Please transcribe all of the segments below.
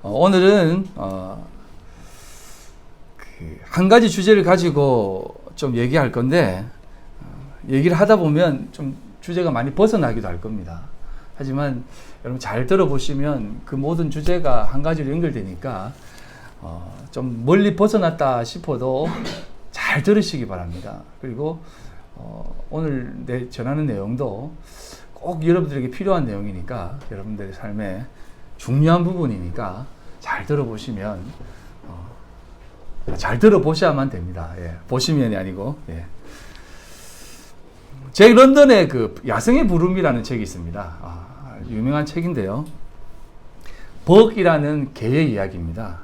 오늘은 한 가지 주제를 가지고 좀 얘기할 건데 얘기를 하다 보면 좀 주제가 많이 벗어나기도 할 겁니다. 하지만 여러분 잘 들어보시면 그 모든 주제가 한 가지로 연결되니까 좀 멀리 벗어났다 싶어도 잘 들으시기 바랍니다. 그리고 오늘 전하는 내용도 꼭 여러분들에게 필요한 내용이니까, 여러분들의 삶에 중요한 부분이니까 잘 들어보시면 잘 들어보셔야만 됩니다. 예, 보시면이 아니고. 예. 잭 런던의 그 야생의 부름이라는 책이 있습니다. 유명한 책인데요. 벅이라는 개의 이야기입니다.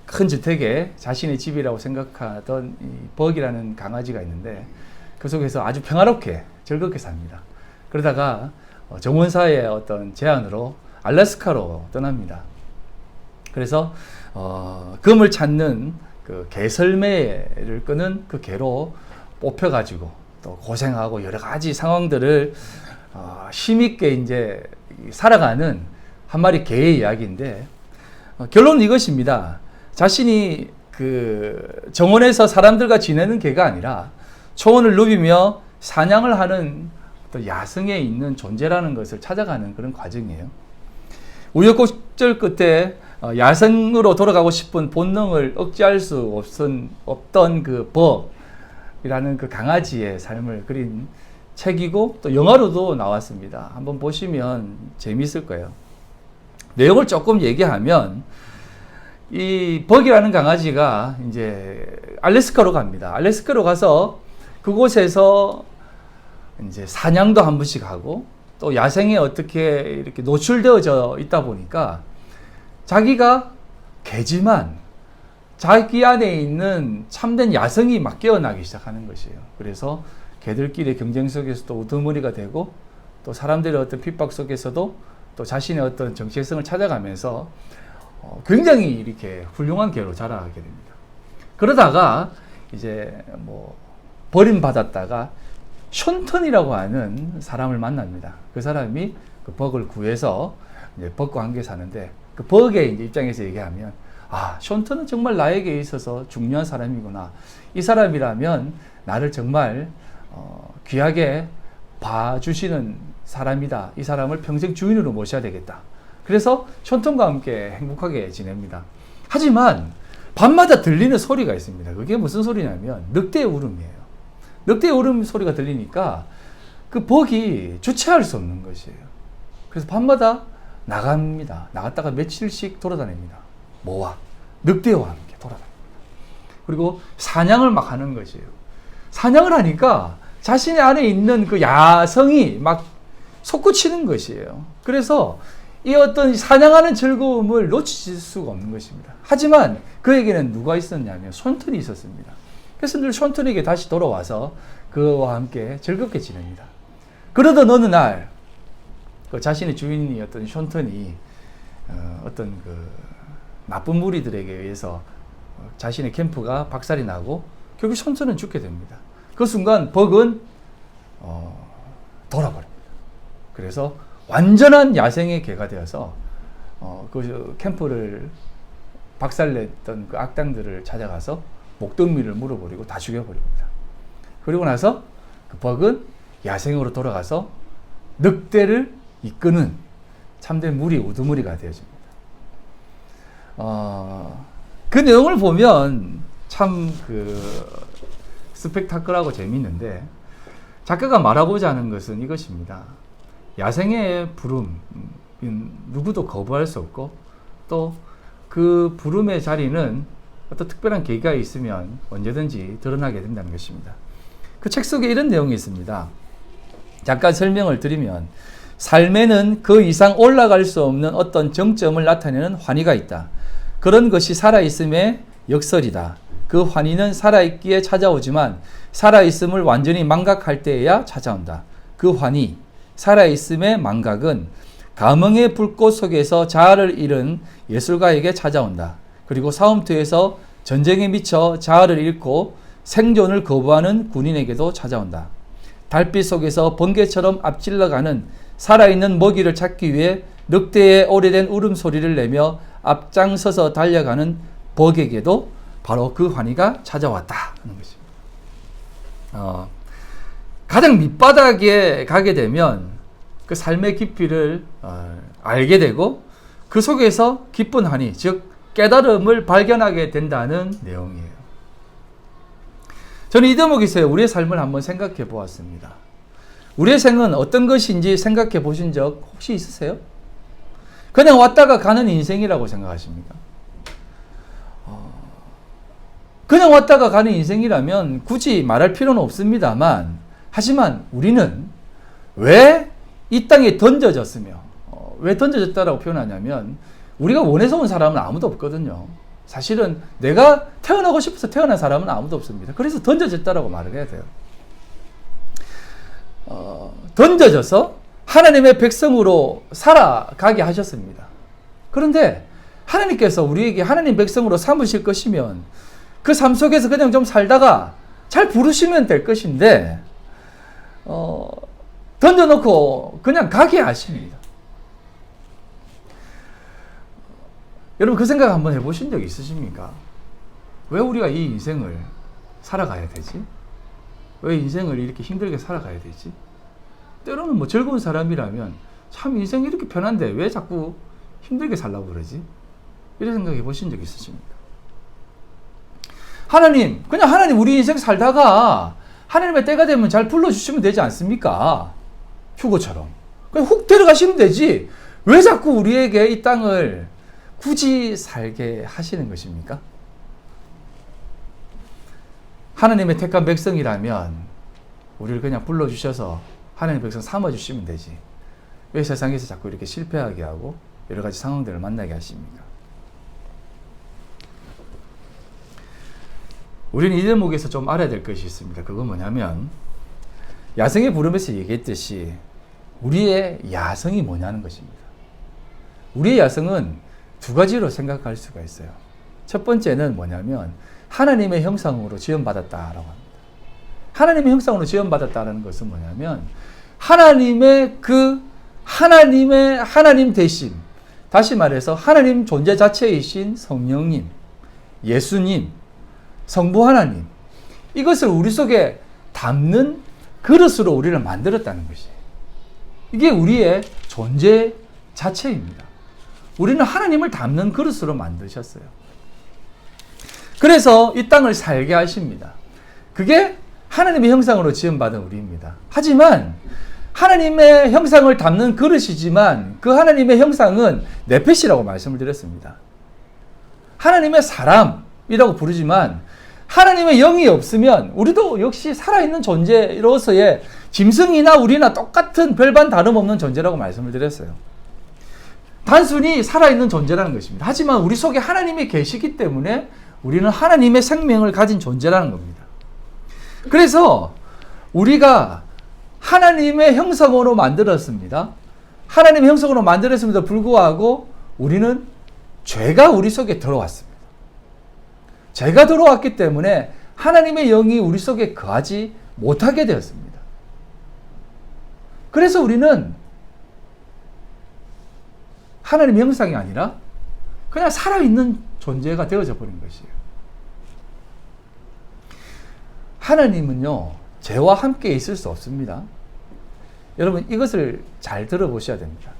큰 주택에 자신의 집이라고 생각하던 이 벅이라는 강아지가 있는데 그 속에서 아주 평화롭게 즐겁게 삽니다. 그러다가 정원사의 어떤 제안으로 알래스카로 떠납니다. 그래서 금을 찾는 그 개설매를 끄는 그 개로 뽑혀가지고 또 고생하고 여러 가지 상황들을 힘있게 이제 살아가는 한 마리 개의 이야기인데, 결론은 이것입니다. 자신이 그 정원에서 사람들과 지내는 개가 아니라 초원을 누비며 사냥을 하는 또 야성에 있는 존재라는 것을 찾아가는 그런 과정이에요. 우여곡절 끝에 야생으로 돌아가고 싶은 본능을 억제할 수 없던 그 벅이라는 그 강아지의 삶을 그린 책이고 또 영화로도 나왔습니다. 한번 보시면 재미있을 거예요. 내용을 조금 얘기하면 이 벅이라는 강아지가 이제 알래스카로 갑니다. 알래스카로 가서 그곳에서 이제 사냥도 한 번씩 하고 또 야생에 어떻게 이렇게 노출되어져 있다 보니까 자기가 개지만 자기 안에 있는 참된 야성이 막 깨어나기 시작하는 것이에요. 그래서 개들끼리의 경쟁 속에서도 우두머리가 되고 또 사람들의 어떤 핍박 속에서도 또 자신의 어떤 정체성을 찾아가면서 굉장히 이렇게 훌륭한 개로 자라게 됩니다. 그러다가 이제 버림받았다가 션턴이라고 하는 사람을 만납니다. 그 사람이 그 벅을 구해서 이제 벅과 함께 사는데, 그 벅의 이제 입장에서 얘기하면 션턴은 정말 나에게 있어서 중요한 사람이구나. 이 사람이라면 나를 정말 귀하게 봐주시는 사람이다. 이 사람을 평생 주인으로 모셔야 되겠다. 그래서 션턴과 함께 행복하게 지냅니다. 하지만 밤마다 들리는 소리가 있습니다. 그게 무슨 소리냐면 늑대의 울음이에요. 늑대의 울음 소리가 들리니까 그 벅이 주체할 수 없는 것이에요. 그래서 밤마다 나갑니다. 나갔다가 며칠씩 돌아다닙니다. 뭐와? 늑대와 함께 돌아다닙니다. 그리고 사냥을 막 하는 것이에요. 사냥을 하니까 자신의 안에 있는 그 야성이 막 솟구치는 것이에요. 그래서 이 어떤 사냥하는 즐거움을 놓칠 수가 없는 것입니다. 하지만 그에게는 누가 있었냐면 션턴이 있었습니다. 그래서 늘 션턴에게 다시 돌아와서 그와 함께 즐겁게 지냅니다. 그러던 어느 날 그 자신의 주인이었던 션턴이 어떤 그 나쁜 무리들에게 의해서 자신의 캠프가 박살이 나고 결국 션턴은 죽게 됩니다. 그 순간 벅은 돌아버립니다. 그래서 완전한 야생의 개가 되어서 그 캠프를 박살냈던 그 악당들을 찾아가서 목덜미를 물어버리고 다 죽여버립니다. 그리고 나서 그 벅은 야생으로 돌아가서 늑대를 이끄는 참된 무리 우두머리가 되어집니다. 그 내용을 보면 참 스펙타클하고 재미있는데, 작가가 말하고자 하는 것은 이것입니다. 야생의 부름, 누구도 거부할 수 없고 또 그 부름의 자리는 어떤 특별한 계기가 있으면 언제든지 드러나게 된다는 것입니다. 그 책 속에 이런 내용이 있습니다. 잠깐 설명을 드리면, 삶에는 그 이상 올라갈 수 없는 어떤 정점을 나타내는 환희가 있다. 그런 것이 살아있음의 역설이다. 그 환희는 살아있기에 찾아오지만 살아있음을 완전히 망각할 때에야 찾아온다. 그 환희, 살아있음의 망각은 감흥의 불꽃 속에서 자아를 잃은 예술가에게 찾아온다. 그리고 사움터에서 전쟁에 미쳐 자아를 잃고 생존을 거부하는 군인에게도 찾아온다. 달빛 속에서 번개처럼 앞질러가는 살아있는 먹이를 찾기 위해 늑대의 오래된 울음소리를 내며 앞장서서 달려가는 버개에게도 바로 그 환희가 찾아왔다 하는 것입니다. 가장 밑바닥에 가게 되면 그 삶의 깊이를 알게 되고 그 속에서 기쁜 환희, 즉 깨달음을 발견하게 된다는 내용이에요. 저는 이 대목에서 우리의 삶을 한번 생각해 보았습니다. 우리의 생은 어떤 것인지 생각해 보신 적 혹시 있으세요? 그냥 왔다가 가는 인생이라고 생각하십니까? 그냥 왔다가 가는 인생이라면 굳이 말할 필요는 없습니다만, 하지만 우리는 왜 이 땅에 던져졌으며, 왜 던져졌다라고 표현하냐면, 우리가 원해서 온 사람은 아무도 없거든요. 사실은 내가 태어나고 싶어서 태어난 사람은 아무도 없습니다. 그래서 던져졌다라고 말을 해야 돼요. 던져져서 하나님의 백성으로 살아가게 하셨습니다. 그런데 하나님께서 우리에게 하나님 백성으로 삼으실 것이면 그 삶 속에서 그냥 좀 살다가 잘 부르시면 될 것인데 던져놓고 그냥 가게 하십니다. 여러분 그 생각 한번 해보신 적 있으십니까? 왜 우리가 이 인생을 살아가야 되지? 왜 인생을 이렇게 힘들게 살아가야 되지? 때로는 뭐 즐거운 사람이라면 참 인생이 이렇게 편한데 왜 자꾸 힘들게 살라고 그러지? 이런 생각해 보신 적 있으십니까? 하나님, 그냥 하나님 우리 인생 살다가 하나님의 때가 되면 잘 불러주시면 되지 않습니까? 휴거처럼. 그냥 훅 데려가시면 되지. 왜 자꾸 우리에게 이 땅을 굳이 살게 하시는 것입니까? 하나님의 택한 백성이라면 우리를 그냥 불러주셔서 하나님의 백성 삼아주시면 되지. 왜 세상에서 자꾸 이렇게 실패하게 하고 여러 가지 상황들을 만나게 하십니까? 우리는 이 대목에서 좀 알아야 될 것이 있습니다. 그건 뭐냐면 야성의 부름에서 얘기했듯이 우리의 야성이 뭐냐는 것입니다. 우리의 야성은 두 가지로 생각할 수가 있어요. 첫 번째는 뭐냐면 하나님의 형상으로 지음받았다라고 합니다. 하나님의 형상으로 지음받았다는 것은 뭐냐면 하나님의 하나님 대신, 다시 말해서 하나님 존재 자체이신 성령님, 예수님, 성부 하나님, 이것을 우리 속에 담는 그릇으로 우리를 만들었다는 것이에요. 이게 우리의 존재 자체입니다. 우리는 하나님을 담는 그릇으로 만드셨어요. 그래서 이 땅을 살게 하십니다. 그게 하나님의 형상으로 지음받은 우리입니다. 하지만 하나님의 형상을 담는 그릇이지만 그 하나님의 형상은 네펫이라고 말씀을 드렸습니다. 하나님의 사람이라고 부르지만 하나님의 영이 없으면 우리도 역시 살아있는 존재로서의 짐승이나 우리나 똑같은 별반 다름없는 존재라고 말씀을 드렸어요. 단순히 살아있는 존재라는 것입니다. 하지만 우리 속에 하나님이 계시기 때문에 우리는 하나님의 생명을 가진 존재라는 겁니다. 그래서 우리가 하나님의 형상으로 만들었습니다. 하나님의 형상으로 만들었음에도 불구하고 우리는 죄가 우리 속에 들어왔습니다. 죄가 들어왔기 때문에 하나님의 영이 우리 속에 거하지 못하게 되었습니다. 그래서 우리는 하나님의 형상이 아니라 그냥 살아있는 존재가 되어져 버린 것이에요. 하나님은요, 죄와 함께 있을 수 없습니다. 여러분, 이것을 잘 들어보셔야 됩니다.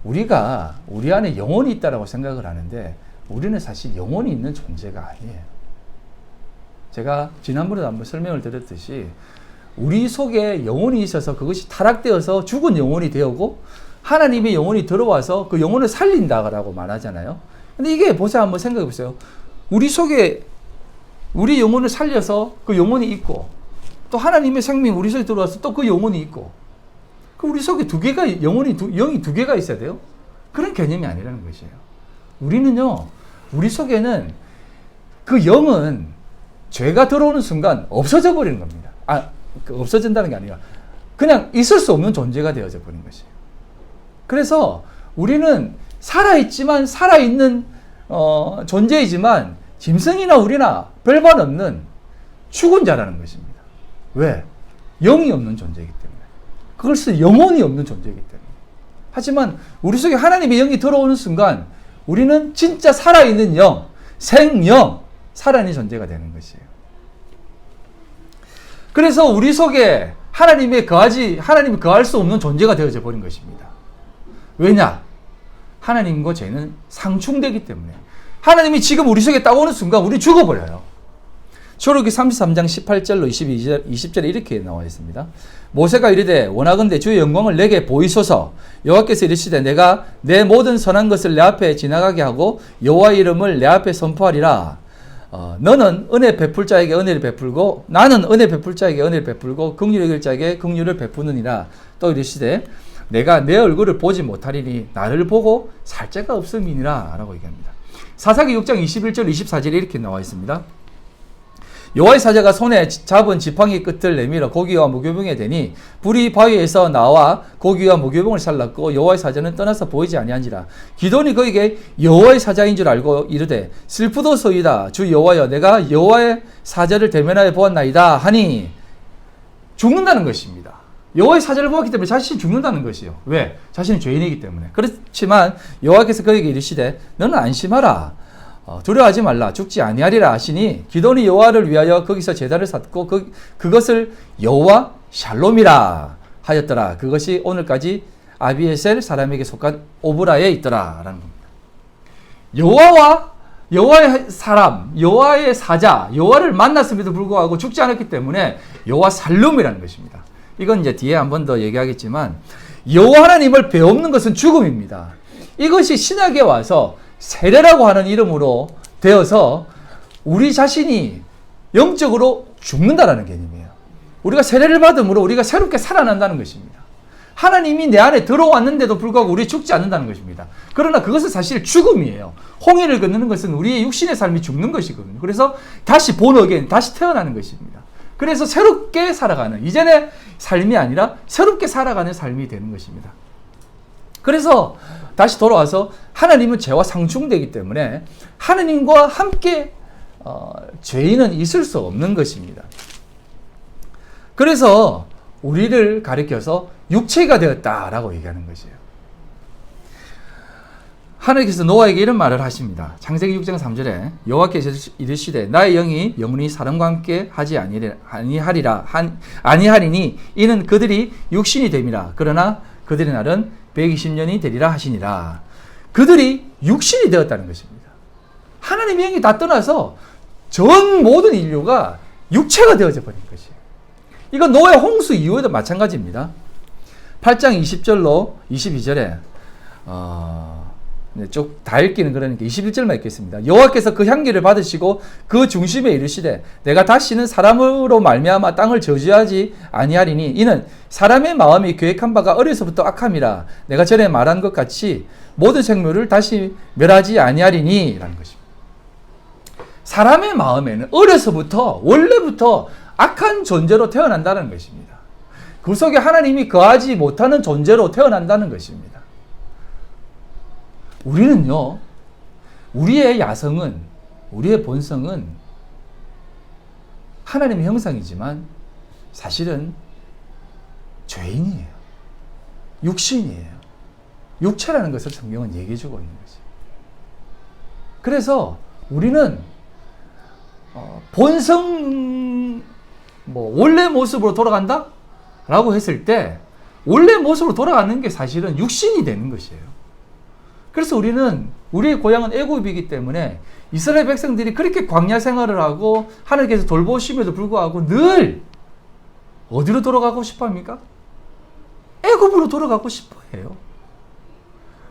우리가 우리 안에 영혼이 있다고 생각을 하는데 우리는 사실 영혼이 있는 존재가 아니에요. 제가 지난번에도 한번 설명을 드렸듯이 우리 속에 영혼이 있어서 그것이 타락되어서 죽은 영혼이 되었고 하나님의 영혼이 들어와서 그 영혼을 살린다라고 말하잖아요. 근데 이게 보세요. 한번 생각해 보세요. 우리 속에 우리 영혼을 살려서 그 영혼이 있고 또 하나님의 생명이 우리 속에 들어와서 또 그 영혼이 있고 그 우리 속에 영이 두 개가 있어야 돼요. 그런 개념이 아니라는 것이에요. 우리는요, 우리 속에는 그 영은 죄가 들어오는 순간 없어져 버리는 겁니다. 없어진다는 게 아니라 그냥 있을 수 없는 존재가 되어져 버린 것이에요. 그래서 우리는 살아있지만 살아있는 존재이지만 짐승이나 우리나 별반 없는 죽은 자라는 것입니다. 왜? 영이 없는 존재이기 때문에. 그것은 영혼이 없는 존재이기 때문에. 하지만 우리 속에 하나님의 영이 들어오는 순간 우리는 진짜 살아있는 영, 생영, 살아있는 존재가 되는 것이에요. 그래서 우리 속에 하나님이 거할 수 없는 존재가 되어져 버린 것입니다. 왜냐? 하나님과 죄는 상충되기 때문에. 하나님이 지금 우리 속에 딱 오는 순간 우리 죽어버려요. 출애굽기 33장 18절로 20절에 이렇게 나와 있습니다. 모세가 이르되 원하건대 주의 영광을 내게 보이소서. 여호와께서 이르시되 내가 내 모든 선한 것을 내 앞에 지나가게 하고 여호와의 이름을 내 앞에 선포하리라. 너는 은혜 베풀 자에게 은혜를 베풀고 나는 은혜 베풀 자에게 은혜를 베풀고 긍휼을 여길 자에게 긍휼을 베푸느니라. 또 이르시되 내가 내 얼굴을 보지 못하리니 나를 보고 살 자가 없음이니라 라고 얘기합니다. 사사기 6장 21절 24절에 이렇게 나와 있습니다. 여호와의 사자가 손에 잡은 지팡이 끝을 내밀어 고기와 무교병에 대니 불이 바위에서 나와 고기와 무교병을 살랐고 여호와의 사자는 떠나서 보이지 아니한지라. 기돈이 그에게 여호와의 사자인 줄 알고 이르되 슬프도소이다 주 여호와여 내가 여호와의 사자를 대면하여 보았나이다 하니 죽는다는 것입니다. 여호와의 사자를 보았기 때문에 자신이 죽는다는 것이요. 왜? 자신은 죄인이기 때문에. 그렇지만 여호와께서 그에게 이르시되 너는 안심하라. 두려워하지 말라. 죽지 아니하리라 하시니 기돈이 여호와를 위하여 거기서 제단을 쌓고 그것을 여호와 샬롬이라 하였더라. 그것이 오늘까지 아비에셀 사람에게 속한 오브라에 있더라 라는 겁니다. 여호와의 사람, 여호와의 사자, 여호와를 만났음에도 불구하고 죽지 않았기 때문에 여호와 샬롬이라는 것입니다. 이건 이제 뒤에 한 번 더 얘기하겠지만 여호와 하나님을 배없는 것은 죽음입니다. 이것이 신약에 와서 세례라고 하는 이름으로 되어서 우리 자신이 영적으로 죽는다라는 개념이에요. 우리가 세례를 받음으로 우리가 새롭게 살아난다는 것입니다. 하나님이 내 안에 들어왔는데도 불구하고 우리 죽지 않는다는 것입니다. 그러나 그것은 사실 죽음이에요. 홍해를 건너는 것은 우리의 육신의 삶이 죽는 것이거든요. 그래서 다시 본어게인, 다시 태어나는 것입니다. 그래서 새롭게 살아가는, 이전의 삶이 아니라 새롭게 살아가는 삶이 되는 것입니다. 그래서 다시 돌아와서 하나님은 죄와 상충되기 때문에 하나님과 함께 죄인은 있을 수 없는 것입니다. 그래서 우리를 가리켜서 육체가 되었다라고 얘기하는 것이에요. 하나님께서 노아에게 이런 말을 하십니다. 창세기 6장 3절에 여호와께서 이르시되 나의 영이 영원히 사람과 함께 하지 아니하리니 이는 그들이 육신이 됨이라. 그러나 그들의 날은 120년이 되리라 하시니라. 그들이 육신이 되었다는 것입니다. 하나님의 영이 다 떠나서 전 모든 인류가 육체가 되어져 버린 것이에요. 이건 노아 홍수 이후에도 마찬가지입니다. 8장 20절로 22절에 쭉 다 읽기는 그러니까 21절만 읽겠습니다. 여호와께서 그 향기를 받으시고 그 중심에 이르시되 내가 다시는 사람으로 말미암아 땅을 저주하지 아니하리니 이는 사람의 마음이 계획한 바가 어려서부터 악함이라. 내가 전에 말한 것 같이 모든 생물을 다시 멸하지 아니하리니 라는 것입니다. 사람의 마음에는 어려서부터 원래부터 악한 존재로 태어난다는 것입니다. 그 속에 하나님이 거하지 못하는 존재로 태어난다는 것입니다. 우리는요, 우리의 야성은, 우리의 본성은 하나님의 형상이지만 사실은 죄인이에요. 육신이에요. 육체라는 것을 성경은 얘기해주고 있는 거죠. 그래서 우리는 본성, 원래 모습으로 돌아간다? 라고 했을 때 원래 모습으로 돌아가는 게 사실은 육신이 되는 것이에요. 그래서 우리의 고향은 애굽이기 때문에 이스라엘 백성들이 그렇게 광야 생활을 하고 하나님께서 돌보심에도 불구하고 늘 어디로 돌아가고 싶어 합니까? 애굽으로 돌아가고 싶어 해요.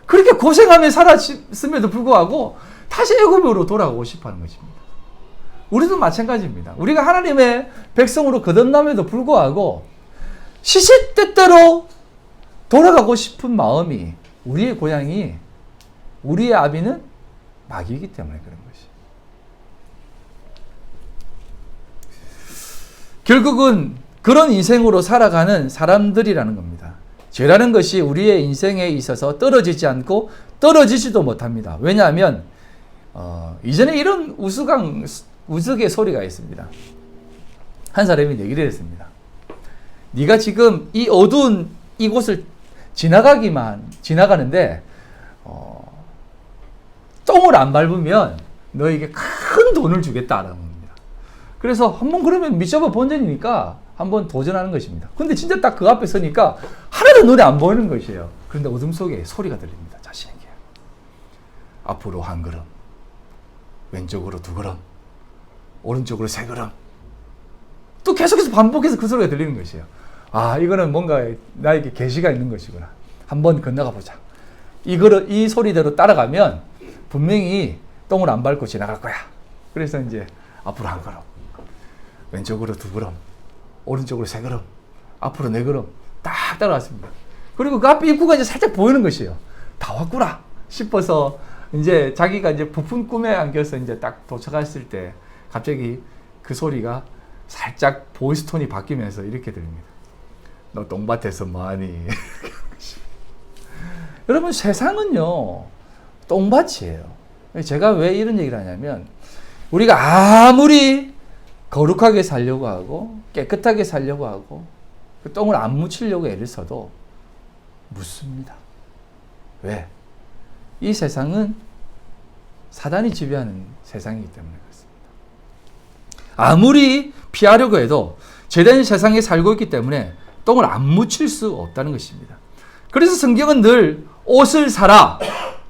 그렇게 고생하며 살았음에도 불구하고 다시 애굽으로 돌아가고 싶어 하는 것입니다. 우리도 마찬가지입니다. 우리가 하나님의 백성으로 거듭남에도 불구하고 시시때때로 돌아가고 싶은 마음이 우리의 고향이 우리의 아비는 마귀이기 때문에 그런 것이. 결국은 그런 인생으로 살아가는 사람들이라는 겁니다. 죄라는 것이 우리의 인생에 있어서 떨어지지 않고 떨어지지도 못합니다. 왜냐하면 이전에 이런 우스갯 소리가 있습니다. 한 사람이 얘기를 했습니다. 네가 지금 이 어두운 이곳을 지나가는데 똥을 안 밟으면 너에게 큰 돈을 주겠다라는 겁니다. 그래서 한번 그러면 미션은 본전이니까 한번 도전하는 것입니다. 근데 진짜 딱 그 앞에 서니까 하나도 눈에 안 보이는 것이에요. 그런데 어둠 속에 소리가 들립니다. 자신에게. 앞으로 한 걸음, 왼쪽으로 두 걸음, 오른쪽으로 세 걸음. 또 계속해서 반복해서 그 소리가 들리는 것이에요. 아, 이거는 뭔가 나에게 계시가 있는 것이구나. 한번 건너가 보자. 이 소리대로 따라가면 분명히 똥을 안 밟고 지나갈 거야. 그래서 이제 앞으로 한 걸음, 왼쪽으로 두 걸음, 오른쪽으로 세 걸음, 앞으로 네 걸음 딱 따라갔습니다. 그리고 그 앞에 입구가 이제 살짝 보이는 것이에요. 다 왔구나 싶어서 이제 자기가 이제 부푼 꿈에 안겨서 이제 딱 도착했을 때 갑자기 그 소리가 살짝 보이스 톤이 바뀌면서 이렇게 들립니다. 너 똥밭에서 뭐하니? 여러분, 세상은요 똥밭이에요. 제가 왜 이런 얘기를 하냐면, 우리가 아무리 거룩하게 살려고 하고 깨끗하게 살려고 하고 그 똥을 안 묻히려고 애를 써도 묻습니다. 왜? 이 세상은 사단이 지배하는 세상이기 때문에 그렇습니다. 아무리 피하려고 해도 죄된 세상에 살고 있기 때문에 똥을 안 묻힐 수 없다는 것입니다. 그래서 성경은 늘 옷을 사라,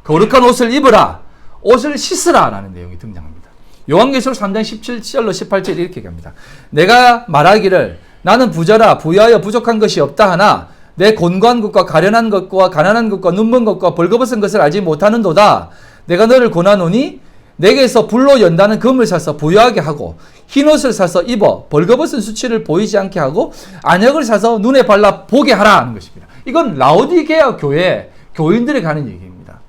거룩한 옷을 입으라, 옷을 씻으라 라는 내용이 등장합니다. 요한계시록 3장 17절로 18절 이렇게 얘기합니다. 내가 말하기를 나는 부자라 부유하여 부족한 것이 없다 하나 내 곤고한 것과 가련한 것과 가난한 것과 눈먼 것과 벌거벗은 것을 알지 못하는도다. 내가 너를 권하노니 내게서 불로 연다는 금을 사서 부유하게 하고 흰옷을 사서 입어 벌거벗은 수치를 보이지 않게 하고 안약을 사서 눈에 발라 보게 하라 하는 것입니다. 이건 라오디게아 교회 교인들에게 하는 얘기입니다.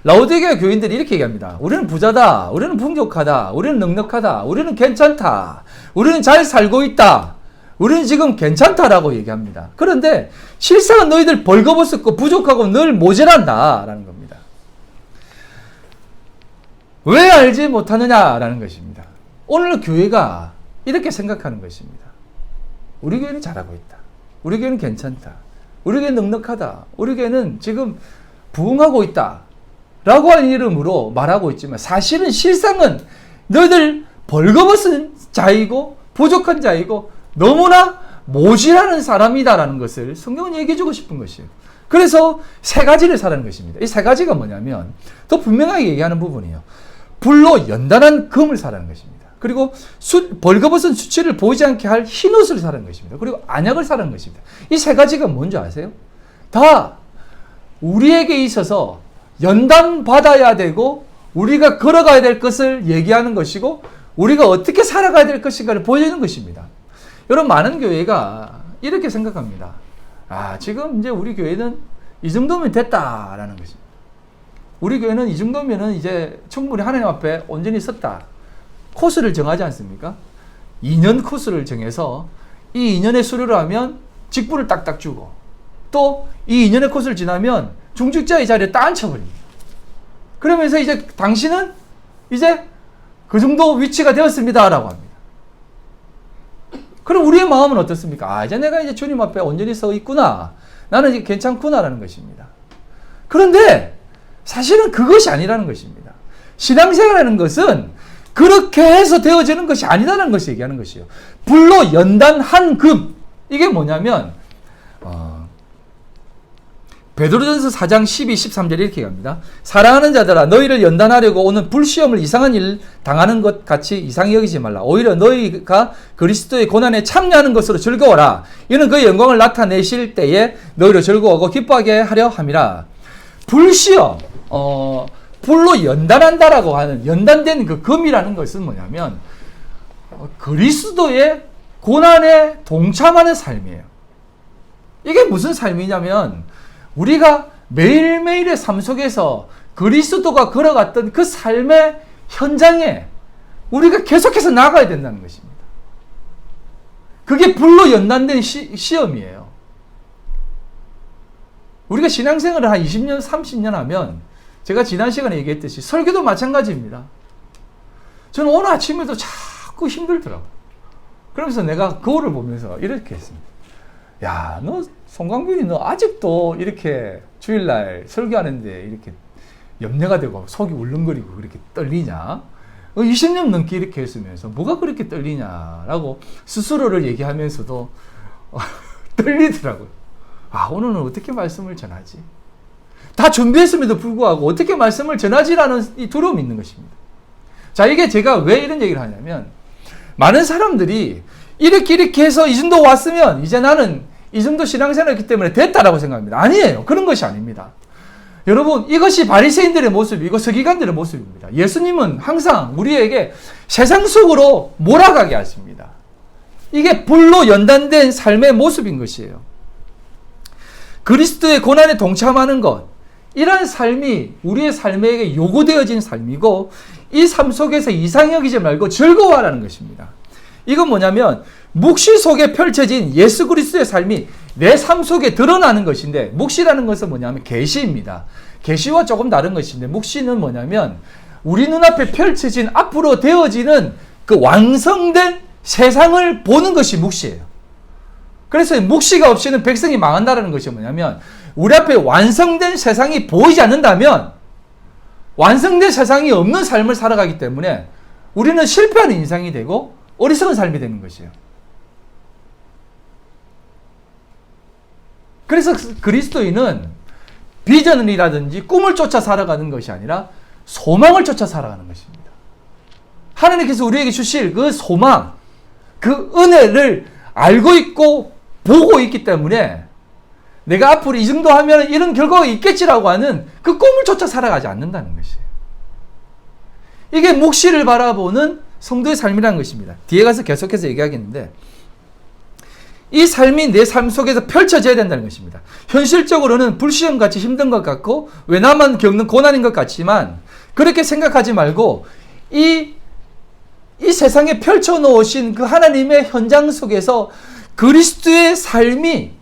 라오디게아 교인들이 이렇게 얘기합니다. 우리는 부자다, 우리는 풍족하다, 우리는 넉넉하다, 우리는 괜찮다, 우리는 잘 살고 있다, 우리는 지금 괜찮다라고 얘기합니다. 그런데 실상은 너희들 벌거벗었고 부족하고 늘 모자란다 라는 겁니다. 왜 알지 못하느냐라는 것입니다. 오늘 교회가 이렇게 생각하는 것입니다. 우리 교회는 잘하고 있다, 우리 교회는 괜찮다, 우리 교회는 넉넉하다, 우리 교회는 지금 부흥하고 있다 라고 하는 이름으로 말하고 있지만, 사실은 실상은 너희들 벌거벗은 자이고 부족한 자이고 너무나 모질하는 사람이다라는 것을 성경은 얘기해주고 싶은 것이에요. 그래서 세 가지를 사라는 것입니다. 이 세 가지가 뭐냐면 더 분명하게 얘기하는 부분이에요. 불로 연단한 금을 사라는 것입니다. 그리고 벌거벗은 수치를 보이지 않게 할 흰옷을 사라는 것입니다. 그리고 안약을 사라는 것입니다. 이 세 가지가 뭔지 아세요? 다 우리에게 있어서 연단받아야 되고 우리가 걸어가야 될 것을 얘기하는 것이고 우리가 어떻게 살아가야 될 것인가를 보여주는 것입니다. 여러분, 많은 교회가 이렇게 생각합니다. 아, 지금 이제 우리 교회는 이 정도면 됐다라는 것입니다. 우리 교회는 이 정도면은 이제 충분히 하나님 앞에 온전히 섰다. 코스를 정하지 않습니까? 2년 코스를 정해서 이 2년의 수료를 하면 직분을 딱딱 주고 또 이 2년의 코스를 지나면 중직자의 자리에 딱 앉혀버립니다. 그러면서 이제 당신은 이제 그 정도 위치가 되었습니다 라고 합니다. 그럼 우리의 마음은 어떻습니까? 아, 이제 내가 이제 주님 앞에 온전히 서 있구나, 나는 이제 괜찮구나 라는 것입니다. 그런데 사실은 그것이 아니라는 것입니다. 신앙생활이라는 것은 그렇게 해서 되어지는 것이 아니다라는 것을 얘기하는 것이에요. 불로 연단한 금, 이게 뭐냐면 베드로전서 4장 12, 13절에 이렇게 합니다. 사랑하는 자들아, 너희를 연단하려고 오는 불시험을 이상한 일 당하는 것 같이 이상히 여기지 말라. 오히려 너희가 그리스도의 고난에 참여하는 것으로 즐거워라. 이는 그의 영광을 나타내실 때에 너희를 즐거워하고 기뻐하게 하려 함이라. 불시험, 불로 연단한다라고 하는 연단된 그 금이라는 것은 뭐냐면 그리스도의 고난에 동참하는 삶이에요. 이게 무슨 삶이냐면 우리가 매일매일의 삶 속에서 그리스도가 걸어갔던 그 삶의 현장에 우리가 계속해서 나가야 된다는 것입니다. 그게 불로 연단된 시험이에요. 우리가 신앙생활을 한 20년, 30년 하면 제가 지난 시간에 얘기했듯이 설교도 마찬가지입니다. 저는 오늘 아침에도 자꾸 힘들더라고요. 그러면서 내가 거울을 보면서 이렇게 했습니다. 야, 너 송강균이 너 아직도 이렇게 주일날 설교하는데 이렇게 염려가 되고 속이 울렁거리고 그렇게 떨리냐? 20년 넘게 이렇게 했으면서 뭐가 그렇게 떨리냐라고 스스로를 얘기하면서도 떨리더라고요. 아, 오늘은 어떻게 말씀을 전하지? 다 준비했음에도 불구하고 어떻게 말씀을 전하지라는 이 두려움이 있는 것입니다. 자, 이게 제가 왜 이런 얘기를 하냐면, 많은 사람들이 이렇게 해서 이 정도 왔으면 이제 나는 이 정도 신앙생활을 했기 때문에 됐다라고 생각합니다. 아니에요. 그런 것이 아닙니다. 여러분, 이것이 바리새인들의 모습이고 서기관들의 모습입니다. 예수님은 항상 우리에게 세상 속으로 몰아가게 하십니다. 이게 불로 연단된 삶의 모습인 것이에요. 그리스도의 고난에 동참하는 것, 이러한 삶이 우리의 삶에게 요구되어진 삶이고, 이 삶 속에서 이상 여기지 말고 즐거워하라는 것입니다. 이건 뭐냐면 묵시 속에 펼쳐진 예수 그리스도의 삶이 내 삶 속에 드러나는 것인데, 묵시라는 것은 뭐냐면 계시입니다. 계시와 조금 다른 것인데, 묵시는 뭐냐면 우리 눈앞에 펼쳐진 앞으로 되어지는 그 완성된 세상을 보는 것이 묵시예요. 그래서 묵시가 없이는 백성이 망한다는 것이 뭐냐면, 우리 앞에 완성된 세상이 보이지 않는다면 완성된 세상이 없는 삶을 살아가기 때문에 우리는 실패하는 인생이 되고 어리석은 삶이 되는 것이에요. 그래서 그리스도인은 비전이라든지 꿈을 쫓아 살아가는 것이 아니라 소망을 쫓아 살아가는 것입니다. 하나님께서 우리에게 주실 그 소망, 그 은혜를 알고 있고 보고 있기 때문에 내가 앞으로 이 정도 하면 이런 결과가 있겠지라고 하는 그 꿈을 쫓아 살아가지 않는다는 것이에요. 이게 묵시를 바라보는 성도의 삶이라는 것입니다. 뒤에 가서 계속해서 얘기하겠는데, 이 삶이 내 삶 속에서 펼쳐져야 된다는 것입니다. 현실적으로는 불시험같이 힘든 것 같고 왜 나만 겪는 고난인 것 같지만, 그렇게 생각하지 말고 이 세상에 펼쳐놓으신 그 하나님의 현장 속에서 그리스도의 삶이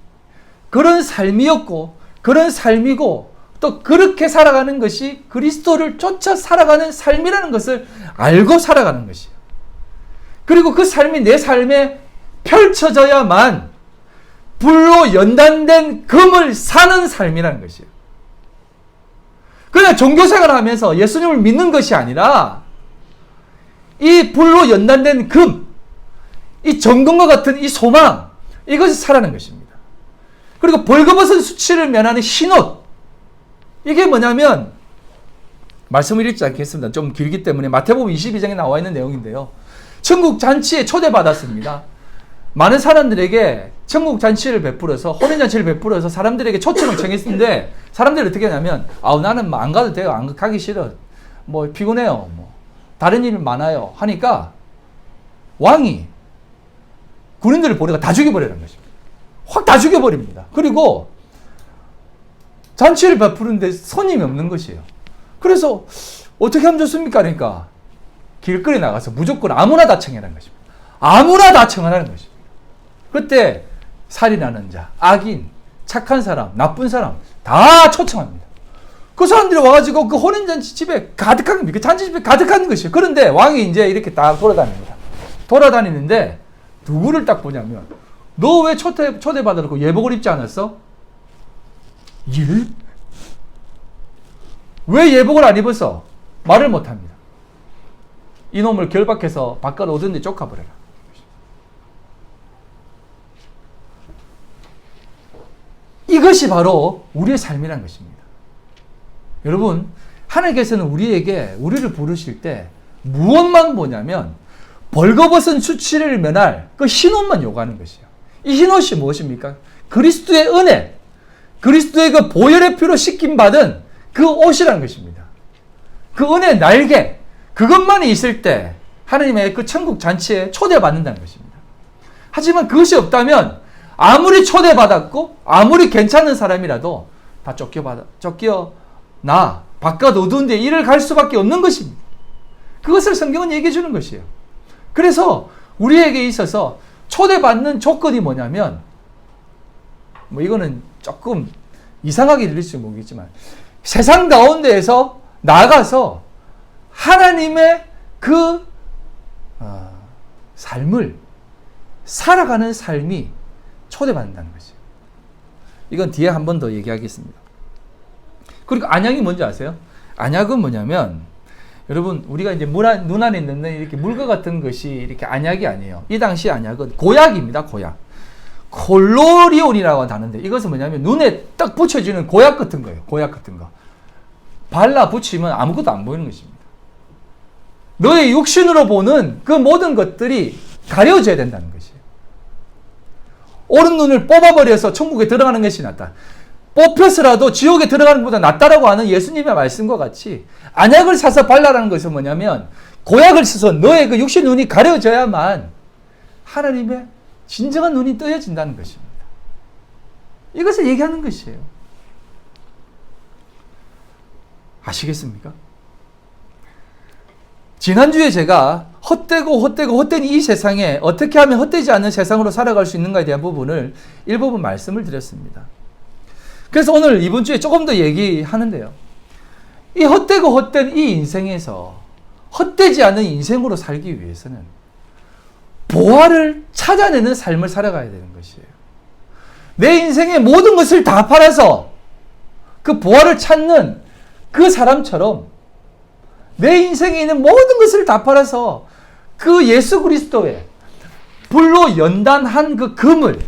그런 삶이었고 그런 삶이고 또 그렇게 살아가는 것이 그리스도를 쫓아 살아가는 삶이라는 것을 알고 살아가는 것이에요. 그리고 그 삶이 내 삶에 펼쳐져야만 불로 연단된 금을 사는 삶이라는 것이에요. 그냥 종교생활을 하면서 예수님을 믿는 것이 아니라 이 불로 연단된 금, 이 정금과 같은 이 소망, 이것이 살아가는 것입니다. 그리고 벌거벗은 수치를 면하는 흰옷, 이게 뭐냐면, 말씀을 읽지 않겠습니다. 좀 길기 때문에 마태복음 22장에 나와 있는 내용인데요. 천국 잔치에 초대받았습니다. 많은 사람들에게 천국 잔치를 베풀어서, 혼인 잔치를 베풀어서 사람들에게 초청을 청했는데, 사람들이 어떻게 하냐면, 나는 안 가도 돼요. 안 가기 싫어. 피곤해요. 다른 일 많아요. 하니까 왕이 군인들을 보내가 다 죽여버리는 것입니다. 확 다 죽여버립니다. 그리고 잔치를 베푸는데 손님이 없는 것이에요. 그래서 어떻게 하면 좋습니까? 그러니까 길거리 나가서 무조건 아무나 다 청해라는 것입니다. 아무나 다 청하라는 것입니다. 그때 살인하는 자, 악인, 착한 사람, 나쁜 사람 다 초청합니다. 그 사람들이 와가지고 그 혼인잔치 집에 가득한 겁니다. 그 잔치집에 가득한 것이에요. 그런데 왕이 이제 이렇게 딱 돌아다닙니다. 돌아다니는데 누구를 딱 보냐면, 너 왜 초대받아놓고 예복을 입지 않았어? 예? 왜 예복을 안 입었어? 말을 못합니다. 이놈을 결박해서 바깥 오던데 쫓아버려라. 이것이 바로 우리의 삶이라는 것입니다. 여러분, 하나님께서는 우리를 부르실 때 무엇만 보냐면 벌거벗은 수치를 면할 그 흰옷만 요구하는 것이에요. 이 흰옷이 무엇입니까? 그리스도의 은혜, 그리스도의 그 보혈의 피로 씻김받은 그 옷이라는 것입니다. 그 은혜의 날개, 그것만이 있을 때 하나님의 그 천국 잔치에 초대받는다는 것입니다. 하지만 그것이 없다면 아무리 초대받았고 아무리 괜찮은 사람이라도 다 쫓겨나 바깥 어두운 데 일을 갈 수밖에 없는 것입니다. 그것을 성경은 얘기해 주는 것이에요. 그래서 우리에게 있어서 초대받는 조건이 뭐냐면, 이거는 조금 이상하게 들릴지 모르겠지만, 세상 가운데에서 나가서 하나님의 그 삶을 살아가는 삶이 초대받는다는 것이에요. 이건 뒤에 한 번 더 얘기하겠습니다. 그리고 안약이 뭔지 아세요? 안약은 뭐냐면 여러분 우리가 이제 눈 안에 넣는 이렇게 물과 같은 것이 이렇게 안약이 아니에요. 이 당시 안약은 고약입니다. 고약. 콜로리온이라고 하는 단어인데 이것은 뭐냐면 눈에 딱 붙여지는 고약 같은 거예요. 고약 같은 거. 발라 붙이면 아무것도 안 보이는 것입니다. 너의 육신으로 보는 그 모든 것들이 가려져야 된다는 것이에요. 오른 눈을 뽑아버려서 천국에 들어가는 것이 낫다. 뽑혀서라도 지옥에 들어가는 것보다 낫다라고 하는 예수님의 말씀과 같이 안약을 사서 발라라는 것은 뭐냐면 고약을 써서 너의 그 육신 눈이 가려져야만 하나님의 진정한 눈이 떠여진다는 것입니다. 이것을 얘기하는 것이에요. 아시겠습니까? 지난주에 제가 헛된 이 세상에 어떻게 하면 헛되지 않는 세상으로 살아갈 수 있는가에 대한 부분을 일부분 말씀을 드렸습니다. 그래서 오늘 이번 주에 조금 더 얘기하는데요. 이 헛되고 헛된 이 인생에서 헛되지 않은 인생으로 살기 위해서는 보화를 찾아내는 삶을 살아가야 되는 것이에요. 내 인생의 모든 것을 다 팔아서 그 보화를 찾는 그 사람처럼 내 인생에 있는 모든 것을 다 팔아서 그 예수 그리스도의 불로 연단한 그 금을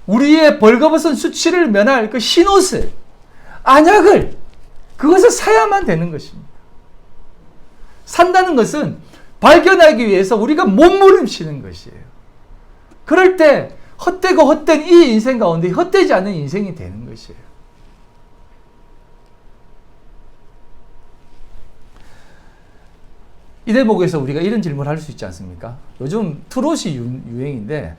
우리의 벌거벗은 수치를 면할 그 흰옷을 안약을 그것을 사야만 되는 것입니다. 산다는 것은 발견하기 위해서 우리가 몸부림치는 것이에요. 그럴 때 헛되고 헛된 이 인생 가운데 헛되지 않은 인생이 되는 것이에요. 이 대목에서 우리가 이런 질문을 할 수 있지 않습니까? 요즘 트롯이 유행인데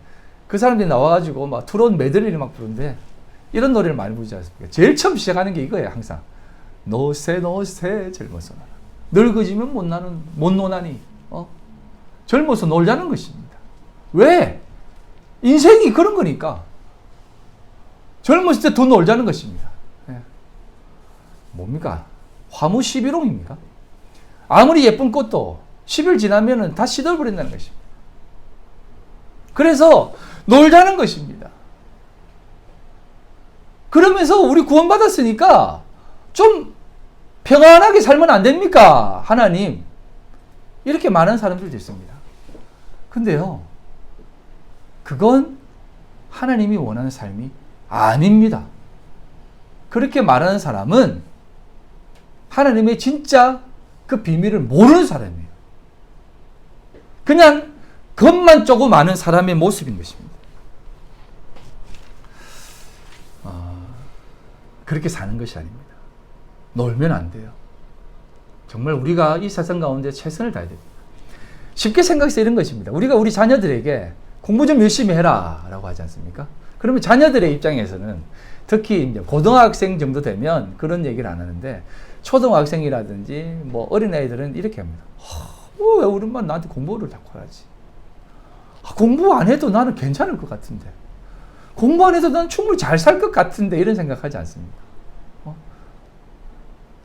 그 사람들이 나와가지고 막 트롯 메들리를 막 부르는데 이런 노래를 많이 부르지 않습니까? 제일 처음 시작하는 게 이거예요. 항상 노세 젊어서 늙어지면 못 노나니 젊어서 놀자는 것입니다. 왜? 인생이 그런 거니까 젊었을 때 더 놀자는 것입니다. 뭡니까? 화무 11홍입니까? 아무리 예쁜 꽃도 10일 지나면 다 시들버린다는 것입니다. 그래서 놀자는 것입니다. 그러면서 우리 구원받았으니까 좀 평안하게 살면 안 됩니까? 하나님. 이렇게 많은 사람들도 있습니다. 근데요, 그건 하나님이 원하는 삶이 아닙니다. 그렇게 말하는 사람은 하나님의 진짜 그 비밀을 모르는 사람이에요. 그냥 겉만 조금 아는 사람의 모습인 것입니다. 그렇게 사는 것이 아닙니다. 놀면 안 돼요. 정말 우리가 이 세상 가운데 최선을 다해야 됩니다. 쉽게 생각해서 이런 것입니다. 우리가 우리 자녀들에게 공부 좀 열심히 해라 라고 하지 않습니까? 그러면 자녀들의 입장에서는 특히 이제 고등학생 정도 되면 그런 얘기를 안 하는데 초등학생이라든지 뭐 어린아이들은 이렇게 합니다. 왜 우리 엄마 나한테 공부를 자꾸 하지? 공부 안 해도 나는 괜찮을 것 같은데. 공부 안 해도 난 충분히 잘 살 것 같은데 이런 생각하지 않습니까?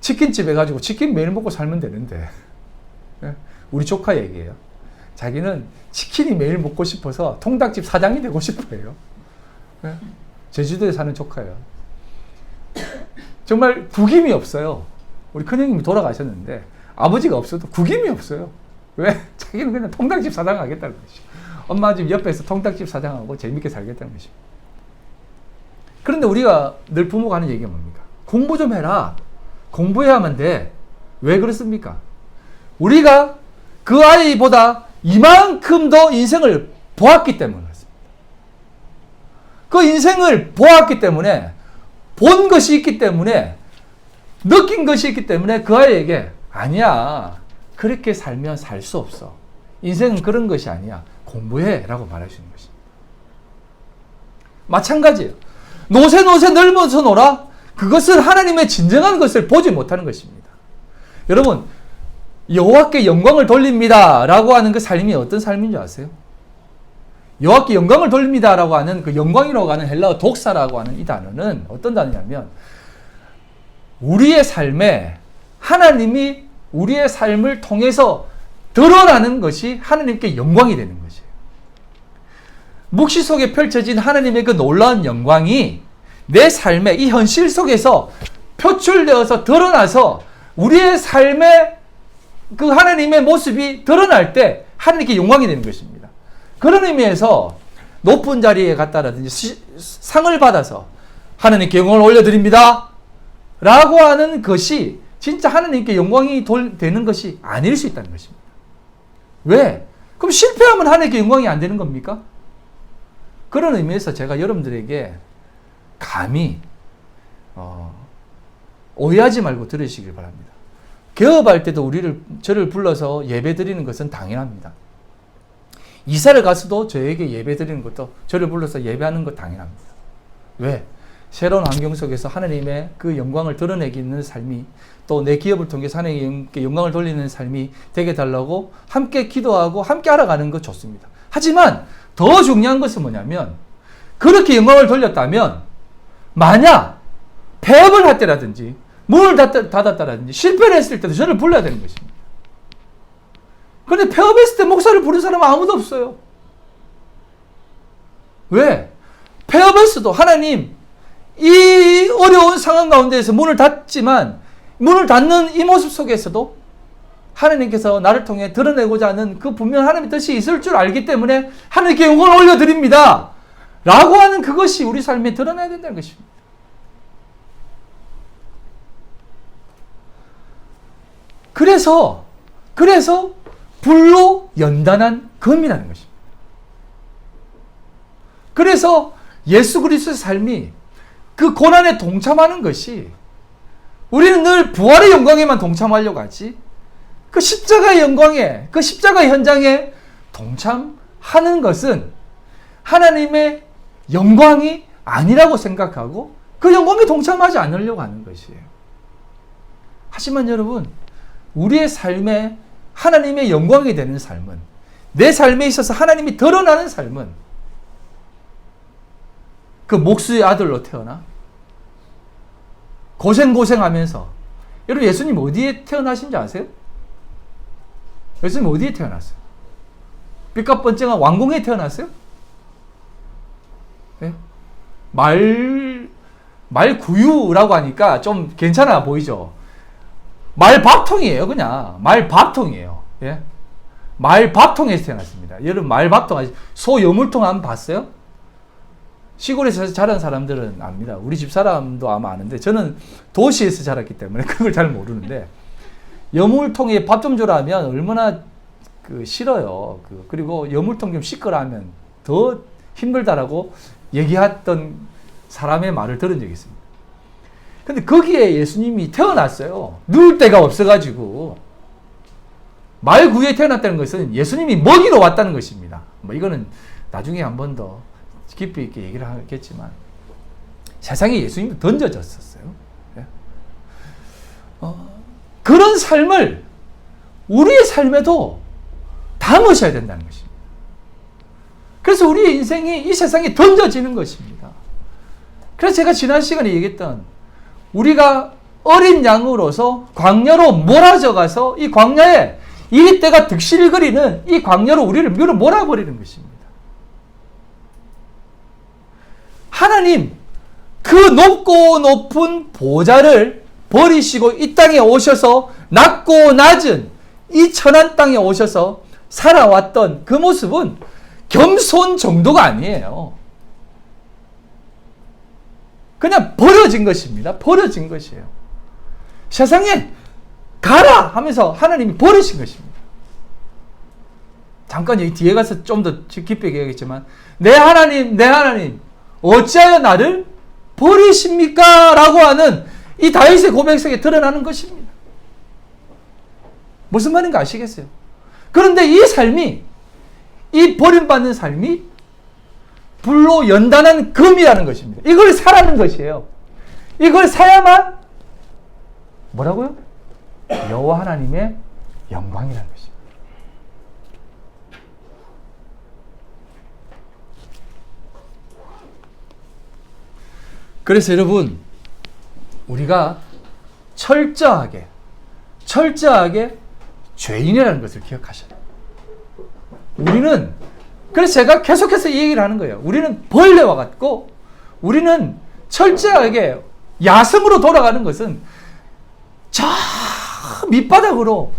치킨집에 가지고 치킨 매일 먹고 살면 되는데 우리 조카 얘기예요. 자기는 치킨이 매일 먹고 싶어서 통닭집 사장이 되고 싶어요. 제주도에 사는 조카예요. 정말 구김이 없어요. 우리 큰형님이 돌아가셨는데 아버지가 없어도 구김이 없어요. 왜? 자기는 그냥 통닭집 사장 하겠다는 것이죠. 엄마 집 옆에서 통닭집 사장하고 재밌게 살겠다는 것이죠. 그런데 우리가 늘 부모가 하는 얘기가 뭡니까? 공부 좀 해라. 공부해야만 돼. 왜 그렇습니까? 우리가 그 아이보다 이만큼 더 인생을 보았기 때문에 그렇습니다. 그 인생을 보았기 때문에 본 것이 있기 때문에 느낀 것이 있기 때문에 그 아이에게 아니야. 그렇게 살면 살 수 없어. 인생은 그런 것이 아니야. 공부해 라고 말할 수 있는 것입니다. 마찬가지예요. 노세 늙어서 놀아? 그것은 하나님의 진정한 것을 보지 못하는 것입니다. 여러분, 여호와께 영광을 돌립니다 라고 하는 그 삶이 어떤 삶인 줄 아세요? 여호와께 영광을 돌립니다 라고 하는 그 영광이라고 하는 헬라어 독사라고 하는 이 단어는 어떤 단어냐면 우리의 삶에 하나님이 우리의 삶을 통해서 드러나는 것이 하나님께 영광이 되는 것이에요. 묵시 속에 펼쳐진 하나님의 그 놀라운 영광이 내 삶의 이 현실 속에서 표출되어서 드러나서 우리의 삶의 그 하나님의 모습이 드러날 때 하나님께 영광이 되는 것입니다. 그런 의미에서 높은 자리에 갔다라든지 상을 받아서 하나님께 영광을 올려드립니다 라고 하는 것이 진짜 하나님께 영광이 되는 것이 아닐 수 있다는 것입니다. 왜? 그럼 실패하면 하나님께 영광이 안 되는 겁니까? 그런 의미에서 제가 여러분들에게 감히 오해하지 말고 들으시길 바랍니다. 개업할 때도 저를 불러서 예배 드리는 것은 당연합니다. 이사를 가서도 저에게 예배 드리는 것도 저를 불러서 예배하는 것 당연합니다. 왜? 새로운 환경 속에서 하나님의 그 영광을 드러내기는 삶이 또 내 기업을 통해서 하나님께 영광을 돌리는 삶이 되게 달라고 함께 기도하고 함께 알아가는 것 좋습니다. 하지만 더 중요한 것은 뭐냐면 그렇게 영광을 돌렸다면 만약 폐업을 할 때라든지 문을 닫았다라든지 실패를 했을 때도 저를 불러야 되는 것입니다. 그런데 폐업했을 때 목사를 부른 사람은 아무도 없어요. 왜? 폐업했어도 하나님 이 어려운 상황 가운데에서 문을 닫지만 문을 닫는 이 모습 속에서도 하나님께서 나를 통해 드러내고자 하는 그 분명 하나님의 뜻이 있을 줄 알기 때문에 하나님께 영광을 올려드립니다 라고 하는 그것이 우리 삶에 드러나야 된다는 것입니다. 그래서 불로 연단한 금이라는 것입니다. 그래서 예수 그리스도의 삶이 그 고난에 동참하는 것이 우리는 늘 부활의 영광에만 동참하려고 하지 그 십자가의 영광에 그 십자가 현장에 동참하는 것은 하나님의 영광이 아니라고 생각하고 그 영광에 동참하지 않으려고 하는 것이에요. 하지만 여러분 우리의 삶에 하나님의 영광이 되는 삶은 내 삶에 있어서 하나님이 드러나는 삶은 그 목수의 아들로 태어나 고생하면서 여러분 예수님 어디에 태어나신지 아세요? 예수님 어디에 태어났어요? 삐까뻔쩍한 왕궁에 태어났어요? 네? 말구유라고 하니까 좀 괜찮아 보이죠? 말밥통이에요, 그냥. 말밥통이에요. 예? 말밥통에서 태어났습니다. 여러분, 말밥통, 소 여물통 한번 봤어요? 시골에서 자란 사람들은 압니다. 우리 집 사람도 아마 아는데, 저는 도시에서 자랐기 때문에 그걸 잘 모르는데, 여물통에 밥 좀 주라 하면 얼마나 싫어요. 그리고 여물통 좀 씻거라 하면 더 힘들다라고 얘기했던 사람의 말을 들은 적이 있습니다. 근데 거기에 예수님이 태어났어요. 누울 데가 없어가지고. 말구유에 태어났다는 것은 예수님이 먹이러 왔다는 것입니다. 이거는 나중에 한 번 더 깊이 있게 얘기를 하겠지만 세상에 예수님도 던져졌었어요. 그런 삶을 우리의 삶에도 담으셔야 된다는 것입니다. 그래서 우리의 인생이 이 세상에 던져지는 것입니다. 그래서 제가 지난 시간에 얘기했던 우리가 어린 양으로서 광야로 몰아져 가서 이 광야에 이 때가 득실거리는 이 광야로 우리를 밀어 몰아버리는 것입니다. 하나님 그 높고 높은 보좌를 버리시고 이 땅에 오셔서 낮고 낮은 이 천한 땅에 오셔서 살아왔던 그 모습은 겸손 정도가 아니에요. 그냥 버려진 것입니다. 버려진 것이에요. 세상에 가라 하면서 하나님이 버리신 것입니다. 잠깐 여기 뒤에 가서 좀 더 깊게 얘기하겠지만 내 하나님 어찌하여 나를 버리십니까? 라고 하는 이 다윗의 고백 속에 드러나는 것입니다. 무슨 말인가 아시겠어요? 그런데 이 삶이 이 버림받는 삶이 불로 연단한 금이라는 것입니다. 이걸 사라는 것이에요. 이걸 사야만 뭐라고요? 여호와 하나님의 영광이라는 것입니다. 그래서 여러분 우리가 철저하게 죄인이라는 것을 기억하셔야 돼요. 그래서 제가 계속해서 이 얘기를 하는 거예요. 우리는 벌레와 같고 우리는 철저하게 야성으로 돌아가는 것은 저 밑바닥으로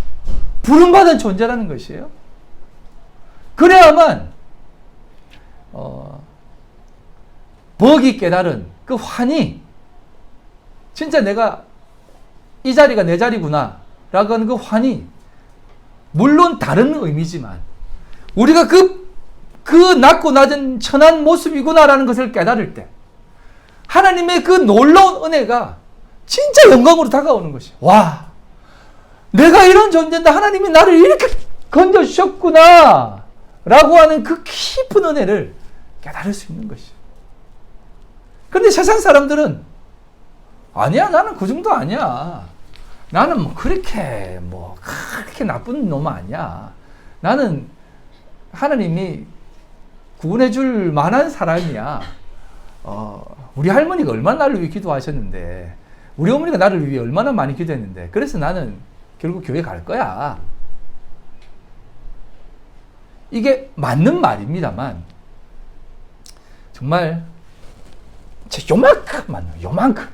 부름받은 존재라는 것이에요. 그래야만 벅이 깨달은 그 환희, 진짜 내가 이 자리가 내 자리구나 라고 하는 그 환희, 물론 다른 의미지만 우리가 그 낮고 낮은 천한 모습이구나라는 것을 깨달을 때 하나님의 그 놀라운 은혜가 진짜 영광으로 다가오는 것이에요. 와, 내가 이런 존재인데 하나님이 나를 이렇게 건져주셨구나 라고 하는 그 깊은 은혜를 깨달을 수 있는 것이에요. 그런데 세상 사람들은 아니야, 나는 그 정도 아니야. 나는 뭐 그렇게 나쁜 놈 아니야. 나는 하나님이 구원해 줄 만한 사람이야. 우리 할머니가 얼마나 나를 위해 기도하셨는데, 우리 어머니가 나를 위해 얼마나 많이 기도했는데, 그래서 나는 결국 교회 갈 거야. 이게 맞는 말입니다만 정말 진짜 요만큼 맞는 거예요. 요만큼.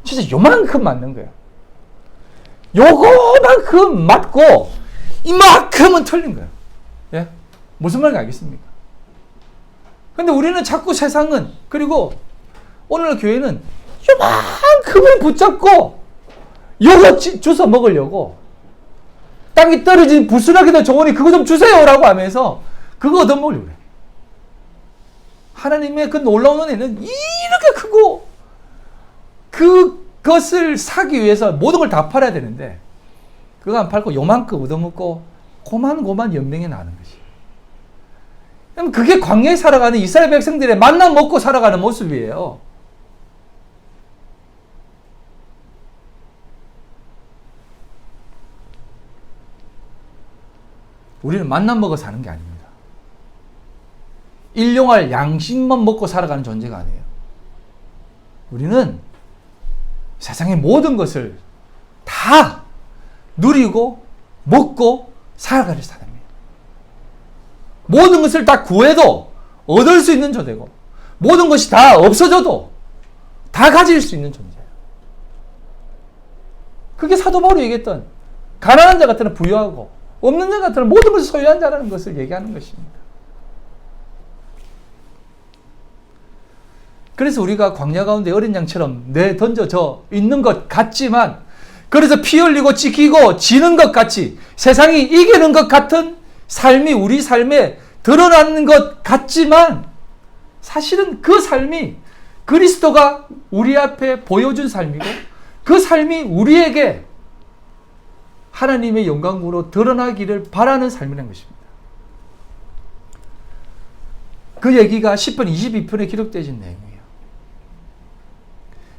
진짜 요만큼 맞는 거예요. 요거만큼 맞고 이만큼은 틀린 거예요. 예? 무슨 말인지 알겠습니까? 근데 우리는 자꾸 세상은, 그리고 오늘날 교회는 요만큼을 붙잡고 요거 주워 먹으려고, 땅이 떨어진 부스러기도 좋으니 그거 좀 주세요라고 하면서 그거 얻어먹으려고 그래. 하나님의 그 놀라운 은혜는 이렇게 크고, 그것을 사기 위해서 모든 걸 다 팔아야 되는데 그거 안 팔고 요만큼 얻어먹고 고만 연명해 나는 것이. 그럼 그게 광야에 살아가는 이스라엘 백성들의 만나 먹고 살아가는 모습이에요. 우리는 만나 먹어 사는 게 아닙니다. 일용할 양식만 먹고 살아가는 존재가 아니에요. 우리는 세상의 모든 것을 다 누리고 먹고 살아가는 사람이에요. 모든 것을 다 구해도 얻을 수 있는 존재고, 모든 것이 다 없어져도 다 가질 수 있는 존재예요. 그게 사도 바울이 얘기했던 가난한 자 같으나 부유하고 없는 자 같으나 모든 것을 소유한 자라는 것을 얘기하는 것입니다. 그래서 우리가 광야 가운데 어린 양처럼 던져져 있는 것 같지만, 그래서 피 흘리고 지키고 지는 것 같이 세상이 이기는 것 같은 삶이 우리 삶에 드러나는 것 같지만, 사실은 그 삶이 그리스도가 우리 앞에 보여준 삶이고, 그 삶이 우리에게 하나님의 영광으로 드러나기를 바라는 삶이라는 것입니다. 그 얘기가 10편 22편에 기록되어진 내용이에요.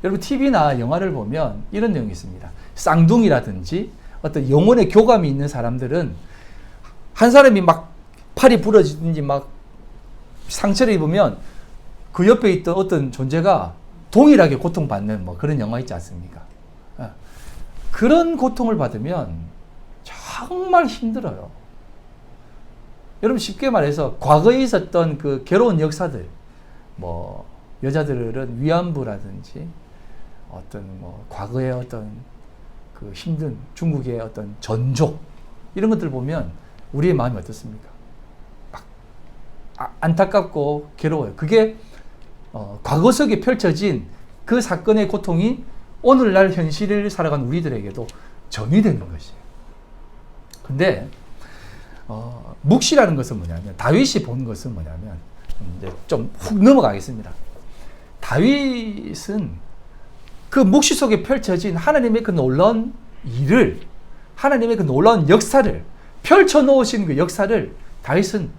여러분 TV나 영화를 보면 이런 내용이 있습니다. 쌍둥이라든지 어떤 영혼의 교감이 있는 사람들은 한 사람이 막 팔이 부러지든지 막 상처를 입으면 그 옆에 있던 어떤 존재가 동일하게 고통받는 그런 영화 있지 않습니까? 그런 고통을 받으면 정말 힘들어요. 여러분 쉽게 말해서 과거에 있었던 그 괴로운 역사들, 여자들은 위안부라든지 어떤 과거의 어떤 그 힘든 중국의 어떤 전조, 이런 것들 보면 우리의 마음이 어떻습니까? 막 안타깝고 괴로워요. 그게 과거 속에 펼쳐진 그 사건의 고통이 오늘날 현실을 살아가는 우리들에게도 전이 되는 것이에요. 근데 묵시라는 것은 뭐냐면, 다윗이 본 것은 뭐냐면, 이제 좀 훅 넘어가겠습니다. 다윗은 그 묵시 속에 펼쳐진 하나님의 그 놀라운 일을, 하나님의 그 놀라운 역사를, 펼쳐 놓으신 그 역사를 다윗은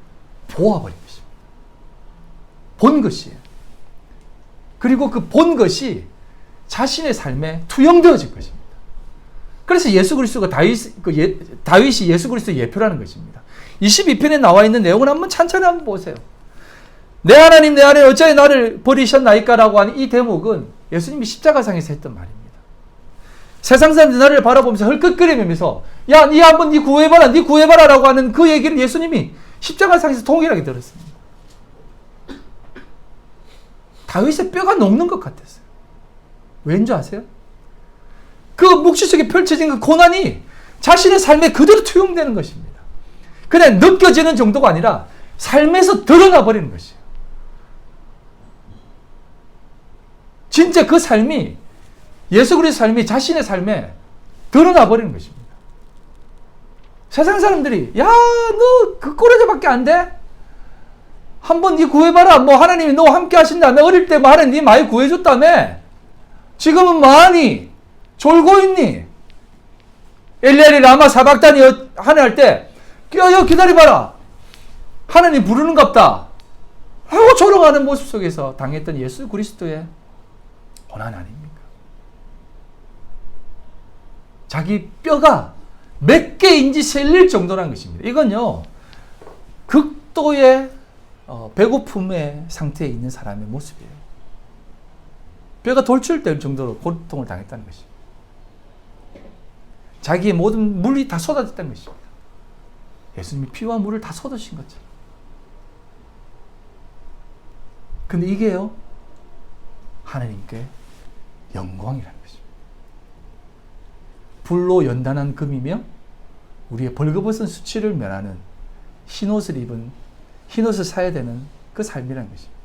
보아버린 것입니다. 본 것이에요. 그리고 그 본 것이 자신의 삶에 투영되어질 것입니다. 그래서 예수 그리스도가 다윗이 예수 그리스도의 예표라는 것입니다. 22편에 나와 있는 내용을 한번 찬찬히 한번 보세요. 내 하나님 내 하나님 어찌하여 나를 버리셨나이까 라고 하는 이 대목은 예수님이 십자가상에서 했던 말입니다. 세상 사람들이 나를 바라보면서 헐끗거리면서 야, 니 한번 니 구해봐라, 니 구해봐라 라고 하는 그 얘기를 예수님이 십자가상에서 동일하게 들었습니다. 다윗의 뼈가 녹는 것 같았어요. 왠지 아세요? 그 묵시 속에 펼쳐진 그 고난이 자신의 삶에 그대로 투영되는 것입니다. 그냥 느껴지는 정도가 아니라 삶에서 드러나 버리는 것이에요. 진짜 그 삶이, 예수 그리스도의 삶이 자신의 삶에 드러나 버리는 것입니다. 세상 사람들이 야, 너 그 꼬라지밖에 안 돼? 한번 네 구해봐라. 뭐 하나님이 너 함께 하신다며. 어릴 때 뭐 하나님 네 많이 구해줬다며. 지금은 뭐하니? 졸고 있니? 엘리야리 라마 사박단이 하나 할 때 야, 기다려봐라. 하나님 부르는갑다 하고 조롱하는 모습 속에서 당했던 예수 그리스도의 고난 아닙니까? 자기 뼈가 몇 개인지 셀릴 정도라는 것입니다. 이건요, 극도의 배고픔의 상태에 있는 사람의 모습이에요. 뼈가 돌출될 정도로 고통을 당했다는 것입니다. 자기의 모든 물이 다 쏟아졌다는 것입니다. 예수님이 피와 물을 다 쏟으신 거죠. 근데 이게요, 하나님께 영광이라는 것입니다. 불로 연단한 금이며 우리의 벌거벗은 수치를 면하는 흰옷을 입은, 흰옷을 사야 되는 그 삶이라는 것입니다.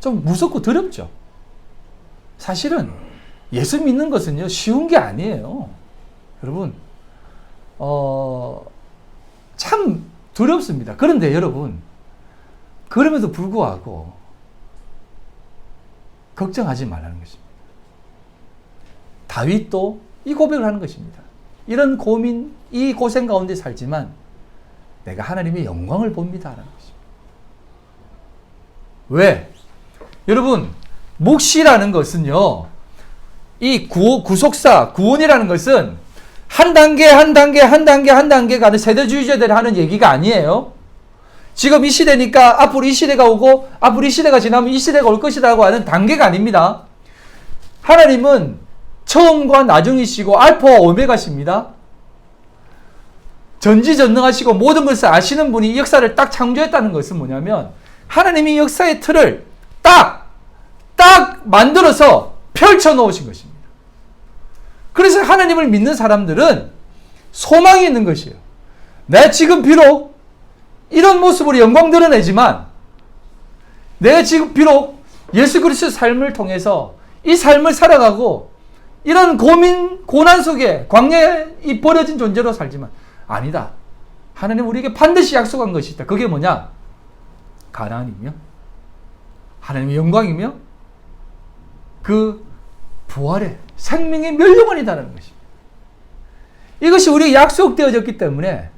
좀 무섭고 두렵죠. 사실은 예수 믿는 것은요, 쉬운 게 아니에요. 여러분, 참 두렵습니다. 그런데 여러분, 그럼에도 불구하고 걱정하지 말라는 것입니다. 다윗도 이 고백을 하는 것입니다. 이런 고민, 이 고생 가운데 살지만 내가 하나님의 영광을 봅니다. 라는 것입니다. 왜? 여러분, 묵시라는 것은요, 이 구속사, 구원이라는 것은 한 단계 가는 세대주의자들이 하는 얘기가 아니에요. 지금 이 시대니까 앞으로 이 시대가 오고 앞으로 이 시대가 지나면 이 시대가 올 것이라고 하는 단계가 아닙니다. 하나님은 처음과 나중이시고 알파와 오메가십니다. 전지전능하시고 모든 것을 아시는 분이 이 역사를 딱 창조했다는 것은 뭐냐면 하나님이 역사의 틀을 딱 만들어서 펼쳐 놓으신 것입니다. 그래서 하나님을 믿는 사람들은 소망이 있는 것이에요. 내가 지금 비록 이런 모습으로 영광 드러내지만 내가 지금 비록 예수 그리스도의 삶을 통해서 이 삶을 살아가고 이런 고민, 고난 속에 광야에 이 버려진 존재로 살지만 아니다. 하나님 우리에게 반드시 약속한 것이 있다. 그게 뭐냐? 가나안이며 하나님의 영광이며 그 부활의 생명의 멸류관이다라는 것입니다. 이것이 우리에게 약속되어졌기 때문에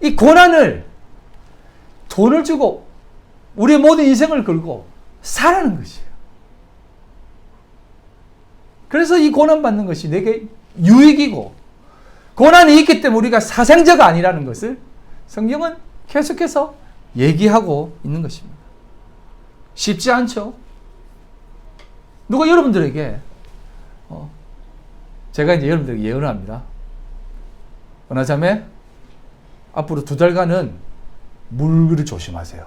이 고난을 돈을 주고 우리의 모든 인생을 걸고 살아는 것이에요. 그래서 이 고난받는 것이 내게 유익이고 고난이 있기 때문에 우리가 사생자가 아니라는 것을 성경은 계속해서 얘기하고 있는 것입니다. 쉽지 않죠? 누가 여러분들에게 제가 이제 여러분들에게 예언을 합니다. 원하자매 앞으로 2달간은 물을 조심하세요.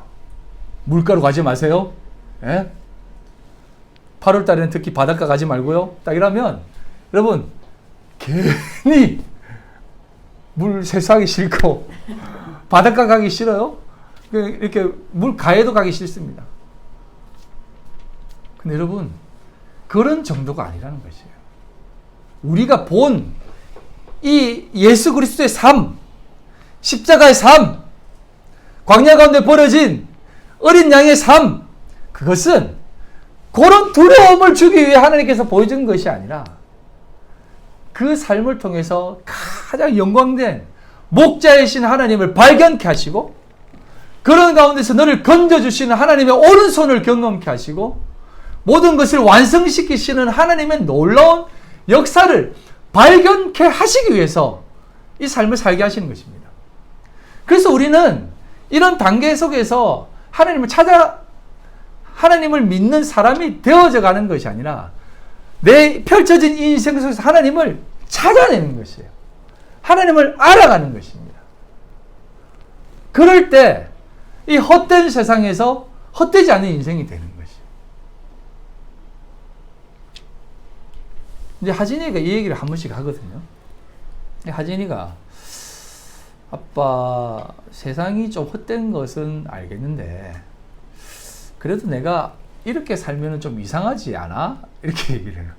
물가로 가지 마세요. 예? 8월 달에는 특히 바닷가 가지 말고요. 딱 이러면 여러분 괜히 물 세수하기 싫고 바닷가 가기 싫어요. 이렇게 물 가에도 가기 싫습니다. 근데 여러분 그런 정도가 아니라는 것이에요. 우리가 본 이 예수 그리스도의 삶, 십자가의 삶, 광야 가운데 벌어진 어린 양의 삶, 그것은 그런 두려움을 주기 위해 하나님께서 보여준 것이 아니라 그 삶을 통해서 가장 영광된 목자이신 하나님을 발견케 하시고 그런 가운데서 너를 건져주시는 하나님의 오른손을 경험케 하시고 모든 것을 완성시키시는 하나님의 놀라운 역사를 발견케 하시기 위해서 이 삶을 살게 하시는 것입니다. 그래서 우리는 이런 단계 속에서 하나님을 믿는 사람이 되어져 가는 것이 아니라 내 펼쳐진 이 인생 속에서 하나님을 찾아내는 것이에요. 하나님을 알아가는 것입니다. 그럴 때 이 헛된 세상에서 헛되지 않은 인생이 되는 것이. 이제 하진이가 이 얘기를 한 번씩 하거든요. 하진이가 아빠 세상이 좀 헛된 것은 알겠는데 그래도 내가 이렇게 살면 좀 이상하지 않아? 이렇게 얘기를 해요.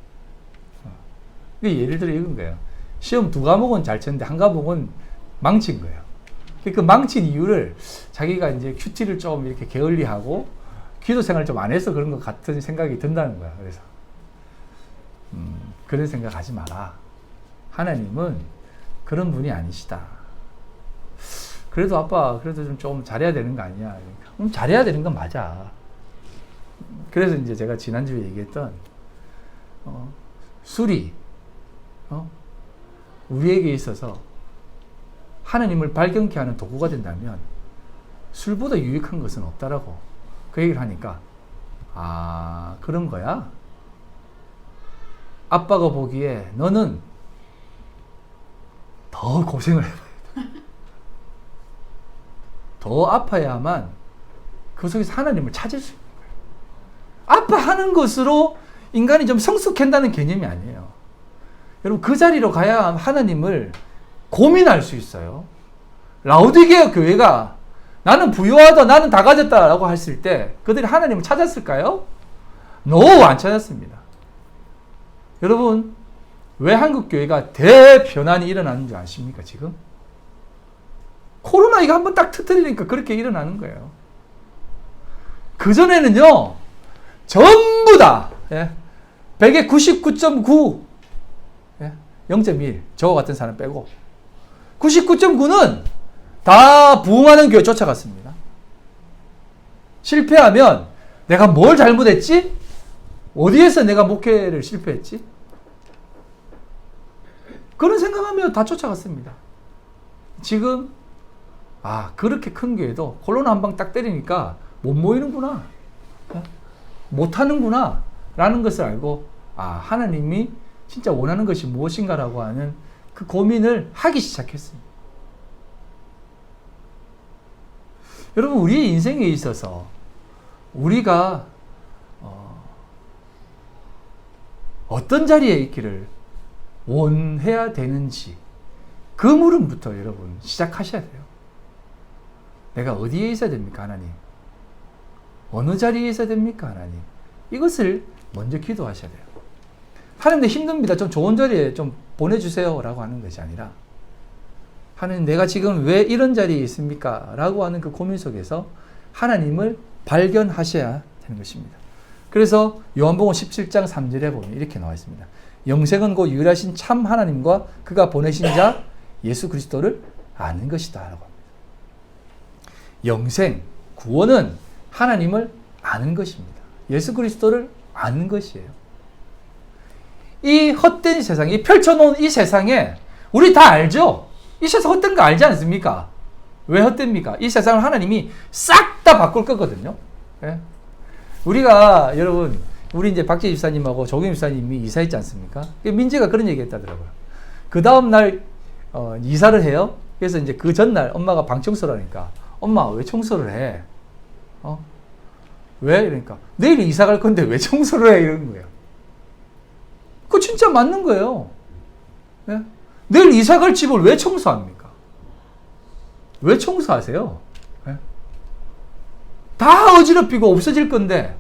예를 들어 이건 거예요. 시험 2과목은 잘 쳤는데 1과목은 망친 거예요. 그 망친 이유를 자기가 이제 큐티를 좀 이렇게 게을리하고 기도 생활을 좀 안 해서 그런 것 같은 생각이 든다는 거야. 그래서 그런 생각 하지 마라. 하나님은 그런 분이 아니시다. 그래도 아빠 그래도 좀 잘해야 되는 거 아니야? 그러니까, 잘해야 되는 건 맞아. 그래서 이제 제가 지난주에 얘기했던 술이 우리에게 있어서 하나님을 발견케 하는 도구가 된다면 술보다 유익한 것은 없다라고 그 얘기를 하니까 아 그런 거야? 아빠가 보기에 너는 더 고생을 해봐야 돼. 더 아파야만 그 속에서 하나님을 찾을 수 있는 거예요. 아파하는 것으로 인간이 좀 성숙한다는 개념이 아니에요. 여러분 그 자리로 가야 하나님을 고민할 수 있어요. 라오디게아 교회가 나는 부유하다, 나는 다 가졌다라고 했을 때 그들이 하나님을 찾았을까요? No, 안 찾았습니다. 여러분 왜 한국 교회가 대변환이 일어나는 줄 아십니까 지금? 코로나 이거 한번 딱 터뜨리니까 그렇게 일어나는 거예요. 그전에는요 전부 다 100에 99.9 0.1 저와 같은 사람 빼고 99.9는 다 부흥하는 교회 쫓아갔습니다. 실패하면 내가 뭘 잘못했지? 어디에서 내가 목회를 실패했지? 그런 생각하며 다 쫓아갔습니다. 지금 그렇게 큰 교회도 코로나 한 방 딱 때리니까 못 모이는구나, 못 하는구나 라는 것을 알고 하나님이 진짜 원하는 것이 무엇인가라고 하는 그 고민을 하기 시작했습니다. 여러분 우리 인생에 있어서 우리가 어떤 자리에 있기를 원해야 되는지 그 물음부터 여러분 시작하셔야 돼요. 내가 어디에 있어야 됩니까 하나님? 어느 자리에 있어야 됩니까 하나님? 이것을 먼저 기도하셔야 돼요. 하나님 힘듭니다. 좀 좋은 자리에 좀 보내주세요 라고 하는 것이 아니라 하나님 내가 지금 왜 이런 자리에 있습니까? 라고 하는 그 고민 속에서 하나님을 발견하셔야 되는 것입니다. 그래서 요한복음 17장 3절에 보면 이렇게 나와 있습니다. 영생은 곧 유일하신 참 하나님과 그가 보내신 자 예수 그리스도를 아는 것이다 라고 합니다. 영생, 구원은 하나님을 아는 것입니다. 예수 그리스도를 아는 것이에요. 이 헛된 세상, 이 펼쳐놓은 이 세상에 우리 다 알죠? 이 세상 헛된 거 알지 않습니까? 왜 헛됩니까? 이 세상을 하나님이 싹 다 바꿀 거거든요. 예? 우리가 여러분 우리 이제 박재 집사님하고 조경 집사님이 이사했지 않습니까? 민재가 그런 얘기 했다더라고요. 그 다음날 이사를 해요. 그래서 이제 그 전날 엄마가 방 청소를 하니까 엄마 왜 청소를 해? 왜? 이러니까 내일 이사 갈 건데 왜 청소를 해? 이런 거예요. 그거 진짜 맞는 거예요. 네? 내일 이사 갈 집을 왜 청소합니까? 왜 청소하세요? 네? 다 어지럽히고 없어질 건데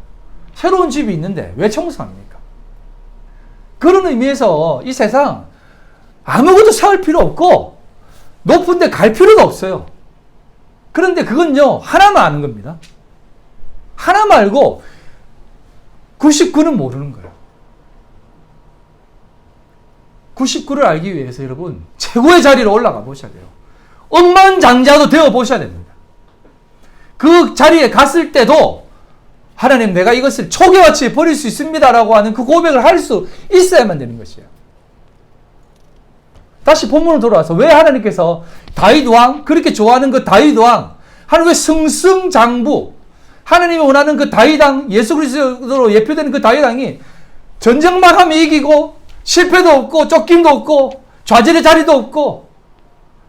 새로운 집이 있는데 왜 청소합니까? 그런 의미에서 이 세상 아무것도 사올 필요 없고 높은 데 갈 필요도 없어요. 그런데 그건요 하나만 아는 겁니다. 하나만 알고 99는 모르는 거예요. 99를 알기 위해서 여러분 최고의 자리로 올라가 보셔야 돼요. 억만장자도 되어 보셔야 됩니다. 그 자리에 갔을 때도 하나님 내가 이것을 초계와치 버릴 수 있습니다 라고 하는 그 고백을 할 수 있어야만 되는 것이에요. 다시 본문으로 돌아와서 왜 하나님께서 다윗 왕 그렇게 좋아하는 그 다윗 왕 하나님의 승승장부 하나님이 원하는 그 다윗 왕 예수 그리스도로 예표되는 그 다윗 왕이 전쟁만 하면 이기고 실패도 없고 쫓김도 없고 좌절의 자리도 없고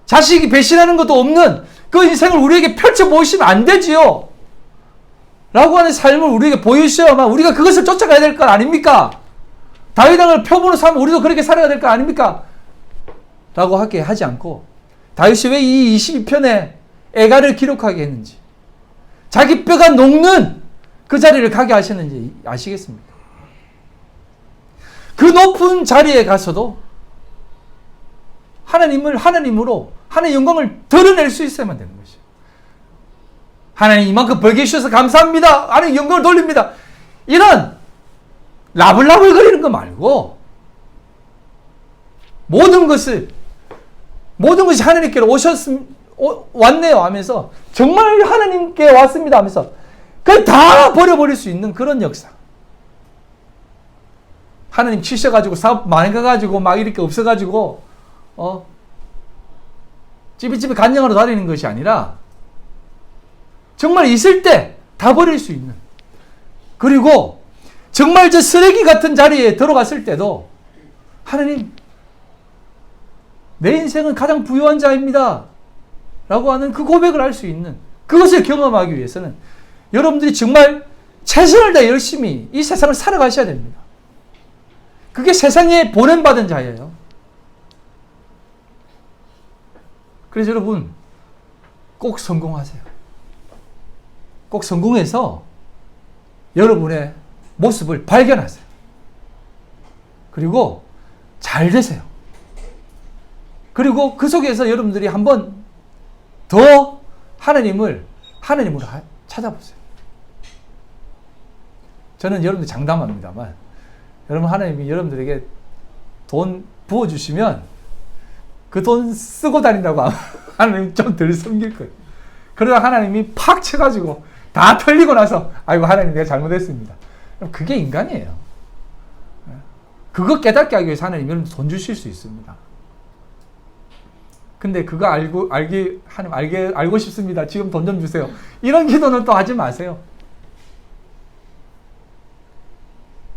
자식이 배신하는 것도 없는 그 인생을 우리에게 펼쳐보시면 안 되지요. 라고 하는 삶을 우리에게 보여주셔야만 우리가 그것을 쫓아가야 될 것 아닙니까? 다윗 왕을 표본으로 삼으면 우리도 그렇게 살아야 될 것 아닙니까? 라고 하게 하지 않고 다윗이 왜 이 22편에 애가를 기록하게 했는지, 자기 뼈가 녹는 그 자리를 가게 하셨는지 아시겠습니까? 그 높은 자리에 가서도 하나님으로 하나님의 영광을 드러낼 수 있어야만 되는 것이에요. 하나님 이만큼 벌게 해주셔서 감사합니다. 하나님 영광을 돌립니다. 이런 라블라블 거리는 거 말고 모든 것이 하나님께로 왔네요 하면서 정말 하나님께 왔습니다 하면서 그걸 다 버려버릴 수 있는 그런 역사. 하나님 치셔가지고 사업 망해가지고 막 이렇게 없어가지고 찌비찌비 간영하러 다니는 것이 아니라 정말 있을 때 다 버릴 수 있는, 그리고 정말 저 쓰레기 같은 자리에 들어갔을 때도 하나님 내 인생은 가장 부유한 자입니다 라고 하는 그 고백을 할 수 있는, 그것을 경험하기 위해서는 여러분들이 정말 최선을 다해 열심히 이 세상을 살아가셔야 됩니다. 그게 세상에 보냄받은 자예요. 그래서 여러분 꼭 성공하세요. 꼭 성공해서 여러분의 모습을 발견하세요. 그리고 잘 되세요. 그리고 그 속에서 여러분들이 한번 더 하나님으로 찾아보세요. 저는 여러분들 장담합니다만, 여러분 하나님이 여러분들에게 돈 부어주시면 그 돈 쓰고 다닌다고 하나님 좀 덜 섬길 거예요. 그러다 하나님이 팍 쳐가지고 다 털리고 나서 아이고 하나님 내가 잘못했습니다. 그게 인간이에요. 그거 깨닫게 하기 위해서 하나님 여러분 돈 주실 수 있습니다. 근데 그거 하나님 알고 싶습니다. 지금 돈 좀 주세요. 이런 기도는 또 하지 마세요.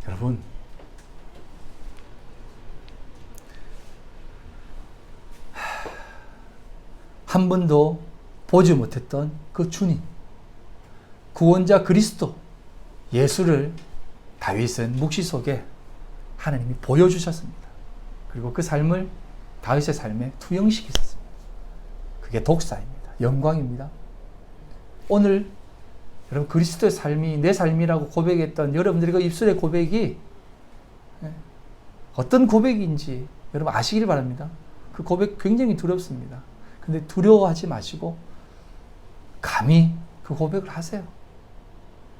여러분, 한 번도 보지 못했던 그 주님, 구원자 그리스도 예수를 다윗은 묵시 속에 하나님이 보여주셨습니다. 그리고 그 삶을 다윗의 삶에 투영시키셨습니다. 그게 독사입니다. 영광입니다. 오늘 여러분 그리스도의 삶이 내 삶이라고 고백했던 여러분들의 그 입술의 고백이 어떤 고백인지 여러분 아시길 바랍니다. 그 고백 굉장히 두렵습니다. 근데 두려워하지 마시고 감히 그 고백을 하세요.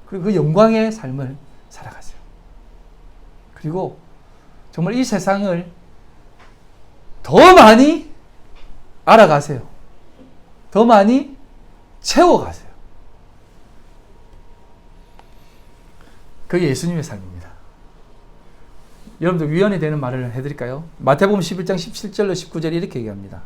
그리고 그 영광의 삶을 살아가세요. 그리고 정말 이 세상을 더 많이 알아가세요. 더 많이 채워가세요. 그게 예수님의 삶입니다. 여러분들 위안이 되는 말을 해드릴까요? 마태복음 11장 17절로 19절에 이렇게 얘기합니다.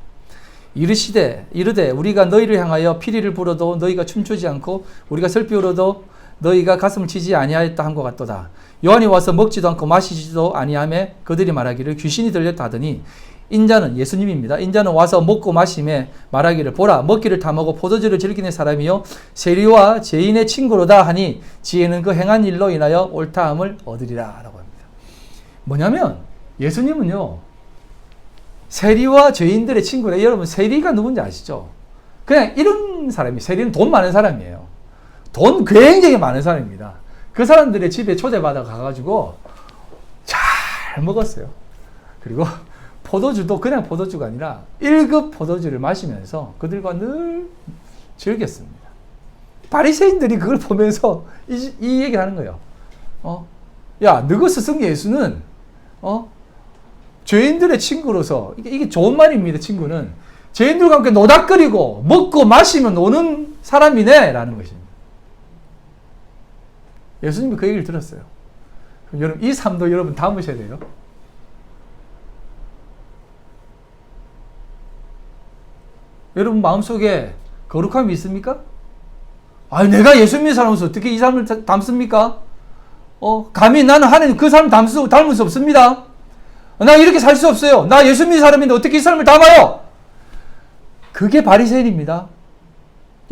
이르되 우리가 너희를 향하여 피리를 불어도 너희가 춤추지 않고 우리가 슬피 울어도 너희가 가슴을 치지 아니하였다 한 것 같도다. 요한이 와서 먹지도 않고 마시지도 아니하매 그들이 말하기를 귀신이 들렸다 하더니 인자는, 예수님입니다. 인자는 와서 먹고 마심에 말하기를 보라 먹기를 탐하고 포도주를 즐기는 사람이요 세리와 죄인의 친구로다 하니 지혜는 그 행한 일로 인하여 옳다함을 얻으리라 라고 합니다. 뭐냐면 예수님은요 세리와 죄인들의 친구래. 여러분 세리가 누군지 아시죠? 그냥 이런 사람이, 세리는 돈 많은 사람이에요. 돈 굉장히 많은 사람입니다. 그 사람들의 집에 초대받아 가가지고 잘 먹었어요. 그리고 포도주도 그냥 포도주가 아니라 1급 포도주를 마시면서 그들과 늘 즐겼습니다. 바리새인들이 그걸 보면서 이 얘기를 하는 거예요. 야, 너희 스승 예수는 죄인들의 친구로서, 이게 좋은 말입니다. 친구는 죄인들과 함께 노닥거리고 먹고 마시면 노는 사람이네 라는 것입니다. 예수님이 그 얘기를 들었어요. 그럼 여러분 이 삶도 여러분 담으셔야 돼요. 여러분 마음속에 거룩함이 있습니까? 아니 내가 예수 믿는 사람으로서 어떻게 이 삶을 담습니까? 감히 나는 하나님 그 사람 닮을 수 없습니다. 나 이렇게 살 수 없어요. 나 예수 믿는 사람인데 어떻게 이 삶을 담아요? 그게 바리새인입니다.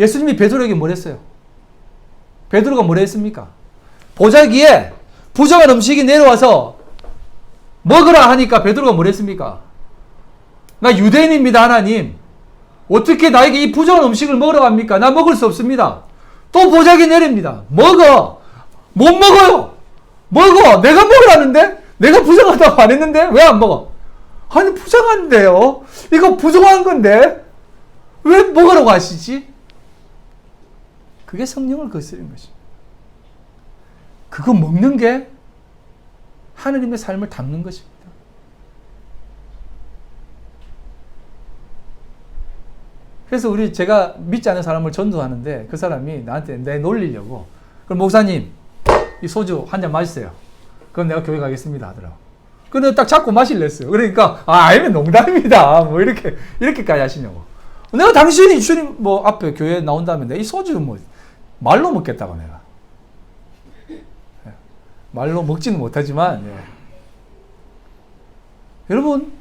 예수님이 베드로에게 뭘 했어요? 베드로가 뭘 했습니까? 보자기에 부정한 음식이 내려와서 먹으라 하니까 베드로가 뭘 했습니까? 나 유대인입니다, 하나님. 어떻게 나에게 이 부정한 음식을 먹으라고 합니까? 나 먹을 수 없습니다. 또 보자기 내립니다. 먹어. 못 먹어요. 먹어. 내가 먹으라는데? 내가 부정하다고 안 했는데? 왜 안 먹어? 아니, 부정한데요. 이거 부정한 건데? 왜 먹으라고 하시지? 그게 성령을 거스르는 것입니다. 그거 먹는 게 하느님의 삶을 담는 것입니다. 그래서 제가 믿지 않는 사람을 전도하는데 그 사람이 나한테 내 놀리려고, 그럼 목사님 이 소주 한 잔 마시세요. 그럼 내가 교회 가겠습니다 하더라고. 근데 딱 잡고 마실래 했어요. 그러니까 아니면 농담입니다. 뭐 이렇게까지 하시냐고. 내가 당신이 주님 뭐 앞에 교회 나온다면 이 소주 뭐 말로 먹겠다고 내가. 말로 먹지는 못하지만 여러분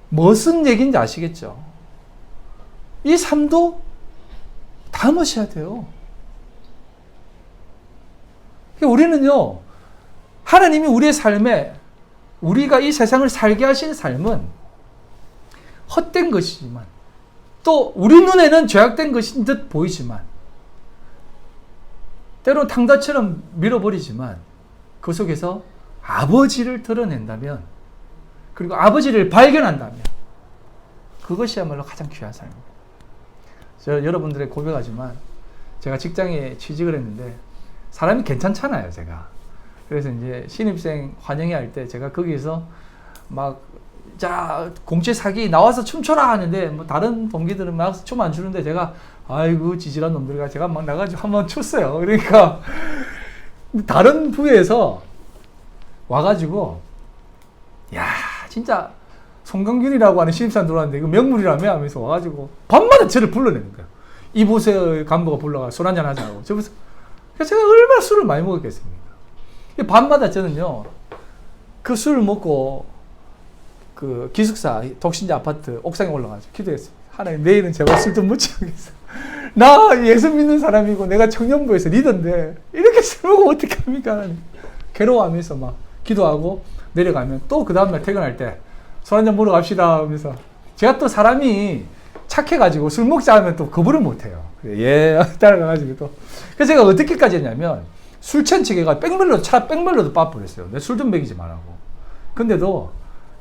무슨 얘기인지 아시겠죠? 이 삶도 담으셔야 돼요. 우리는요, 하나님이 우리의 삶에 우리가 이 세상을 살게 하신 삶은 헛된 것이지만 또 우리 눈에는 죄악된 것인 듯 보이지만 때로는 탕자처럼 밀어버리지만 그 속에서 아버지를 드러낸다면 그리고 아버지를 발견한다면 그것이야말로 가장 귀한 삶입니다. 저 여러분들의 고백하지만 제가 직장에 취직을 했는데 사람이 괜찮잖아요, 제가. 그래서 이제 신입생 환영회 할 때 제가 거기서 막 자, 공채 사기 나와서 춤춰라 하는데 뭐 다른 동기들은 막 춤 안 추는데 제가 아이고 지질한 놈들과 제가 막 나가지고 한번 췄어요. 그러니까 다른 부에서 와가지고 야 진짜 송강균이라고 하는 신입사원 들어왔는데 이거 명물이라며 하면서 와가지고 밤마다 저를 불러내는 거야. 이보세 간부가 불러가 술 한잔 하자고. 그래서 제가 얼마나 술을 많이 먹었겠습니까? 밤마다 저는요 그 술을 먹고 그 기숙사 독신자 아파트 옥상에 올라가서 기도했습니다. 하나님 내일은 제발 술 좀 먹지 않겠어. 나 예수 믿는 사람이고 내가 청년부에서 리더인데 이렇게 술 먹으면 어떡합니까? 하나님. 괴로워하면서 막 기도하고 내려가면 또 그 다음날 퇴근할 때 술 한잔 먹으러 갑시다 하면서 제가 또 사람이 착해가지고 술 먹자 하면 또 거부를 못해요. 예 따라가가지고 또 그래서 제가 어떻게까지 했냐면 술 취한 척해가 백mel로도 빠버렸어요. 내 술 좀 먹이지 말라고. 근데도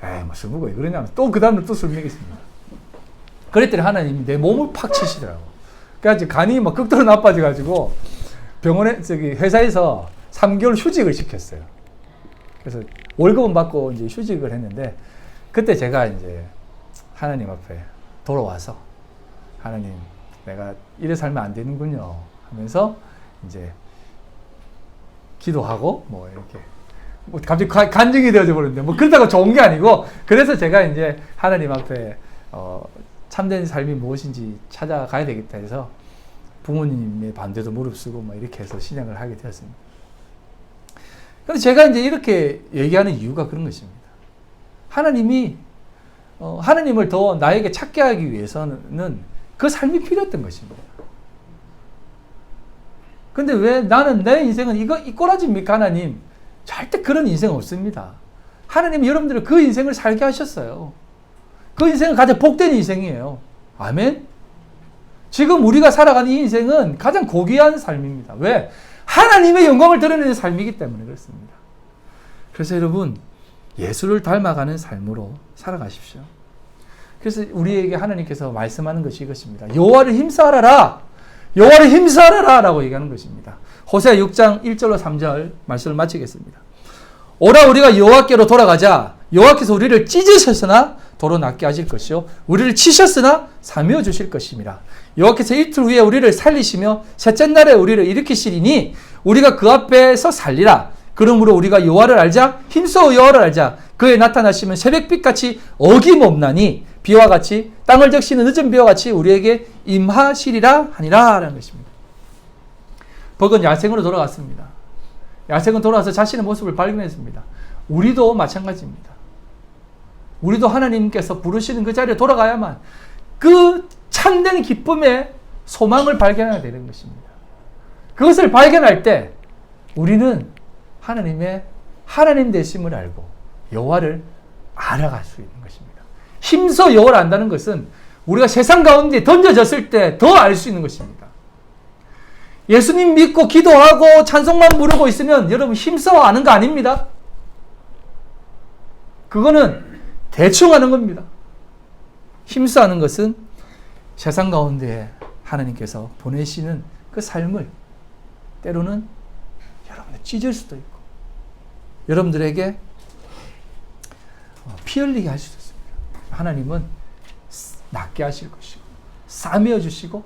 에이 뭐 술 먹어 왜 그러냐면 또 그 다음날 또 술 먹였습니다. 그랬더니 하나님이 내 몸을 팍 치시더라고. 그래서 간이 막 극도로 나빠져가지고 병원에 회사에서 3개월 휴직을 시켰어요. 그래서 월급은 받고 이제 휴직을 했는데 그때 제가 이제 하나님 앞에 돌아와서 하나님 내가 이래 살면 안 되는군요 하면서 이제 기도하고 뭐 이렇게 뭐 갑자기 간증이 되어져 버렸는데 뭐 그렇다고 좋은 게 아니고 그래서 제가 이제 하나님 앞에 참된 삶이 무엇인지 찾아가야 되겠다 해서 부모님의 반대도 무릅쓰고 뭐 이렇게 해서 신앙을 하게 되었습니다. 그런데 제가 이제 이렇게 얘기하는 이유가 그런 것입니다. 하나님이 하나님을 더 나에게 찾게 하기 위해서는 그 삶이 필요했던 것입니다. 근데 왜 나는 내 인생은 이 꼬라지입니까 하나님? 절대 그런 인생 없습니다. 하나님이 여러분들을 그 인생을 살게 하셨어요. 그 인생은 가장 복된 인생이에요. 아멘? 지금 우리가 살아가는 이 인생은 가장 고귀한 삶입니다. 왜? 하나님의 영광을 드러내는 삶이기 때문에 그렇습니다. 그래서 여러분 예수를 닮아가는 삶으로 살아가십시오. 그래서 우리에게 하나님께서 말씀하는 것이 이것입니다. 여호와를 힘쓰라. 여호와를 힘쓰라 라고 얘기하는 것입니다. 호세아 6장 1절로 3절 말씀을 마치겠습니다. 오라 우리가 여호와께로 돌아가자. 여호와께서 우리를 찢으셨으나 도로 낫게 하실 것이요 우리를 치셨으나 사며 주실 것입니다. 여호와께서 이틀 후에 우리를 살리시며 셋째 날에 우리를 일으키시리니 우리가 그 앞에서 살리라. 그러므로 우리가 여호와를 알자. 힘써 여호와를 알자. 그의 나타나시면 새벽빛같이 어김없나니 비와 같이 땅을 적시는 늦은 비와 같이 우리에게 임하시리라 하니라 라는 것입니다. 벌은 야생으로 돌아갔습니다. 야생은 돌아와서 자신의 모습을 발견했습니다. 우리도 마찬가지입니다. 우리도 하나님께서 부르시는 그 자리에 돌아가야만 그 참된 기쁨의 소망을 발견하게 되는 것입니다. 그것을 발견할 때 우리는 하나님 되심을 알고 여호와를 알아갈 수 있는 것입니다. 힘써 여호와를 안다는 것은 우리가 세상 가운데 던져졌을 때 더 알 수 있는 것입니다. 예수님 믿고 기도하고 찬송만 부르고 있으면 여러분 힘써 아는 거 아닙니다. 그거는 대충 하는 겁니다. 힘써 하는 것은 세상 가운데 하나님께서 보내시는 그 삶을 때로는 여러분들 찢을 수도 있고 여러분들에게 피 흘리게 할 수도 있습니다. 하나님은 낫게 하실 것이고 싸매어 주시고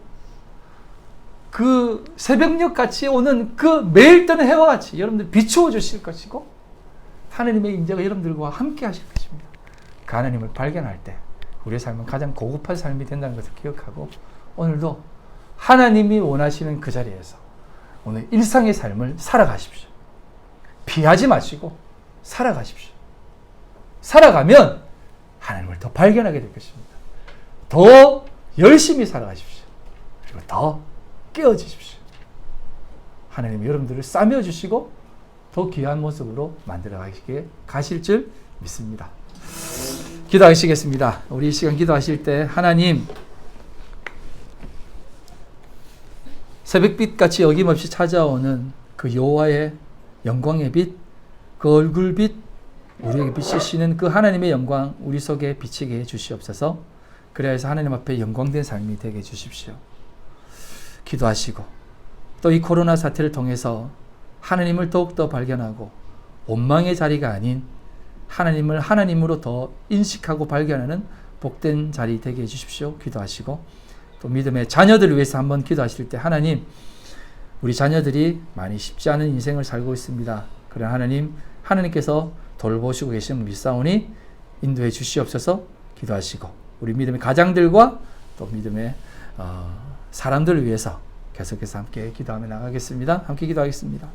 그 새벽녘 같이 오는 그 매일 뜨는 해와 같이 여러분들 비추어 주실 것이고 하나님의 인자가 여러분들과 함께 하실 것입니다. 그 하나님을 발견할 때 우리의 삶은 가장 고급한 삶이 된다는 것을 기억하고 오늘도 하나님이 원하시는 그 자리에서 오늘 일상의 삶을 살아가십시오. 피하지 마시고 살아가십시오. 살아가면 하나님을 더 발견하게 될 것입니다. 더 열심히 살아가십시오. 그리고 더 깨어지십시오. 하나님이 여러분들을 싸매어 주시고 더 귀한 모습으로 만들어 가실 줄 믿습니다. 기도하시겠습니다. 우리 이 시간 기도하실 때 하나님 새벽빛같이 어김없이 찾아오는 그 여호와의 영광의 빛, 그 얼굴빛, 우리에게 비치시는 그 하나님의 영광 우리 속에 비치게 해 주시옵소서. 그래서 하나님 앞에 영광된 삶이 되게 해 주십시오. 기도하시고 또 이 코로나 사태를 통해서 하나님을 더욱더 발견하고 원망의 자리가 아닌 하나님을 하나님으로 더 인식하고 발견하는 복된 자리 되게 해 주십시오. 기도하시고 또 믿음의 자녀들을 위해서 한번 기도하실 때 하나님 우리 자녀들이 많이 쉽지 않은 인생을 살고 있습니다. 그러나 하나님께서 돌보시고 계시는 믿사오니 인도해 주시옵소서. 기도하시고 우리 믿음의 가장들과 또 믿음의 사람들을 위해서 계속해서 함께 기도하며 나가겠습니다. 함께 기도하겠습니다.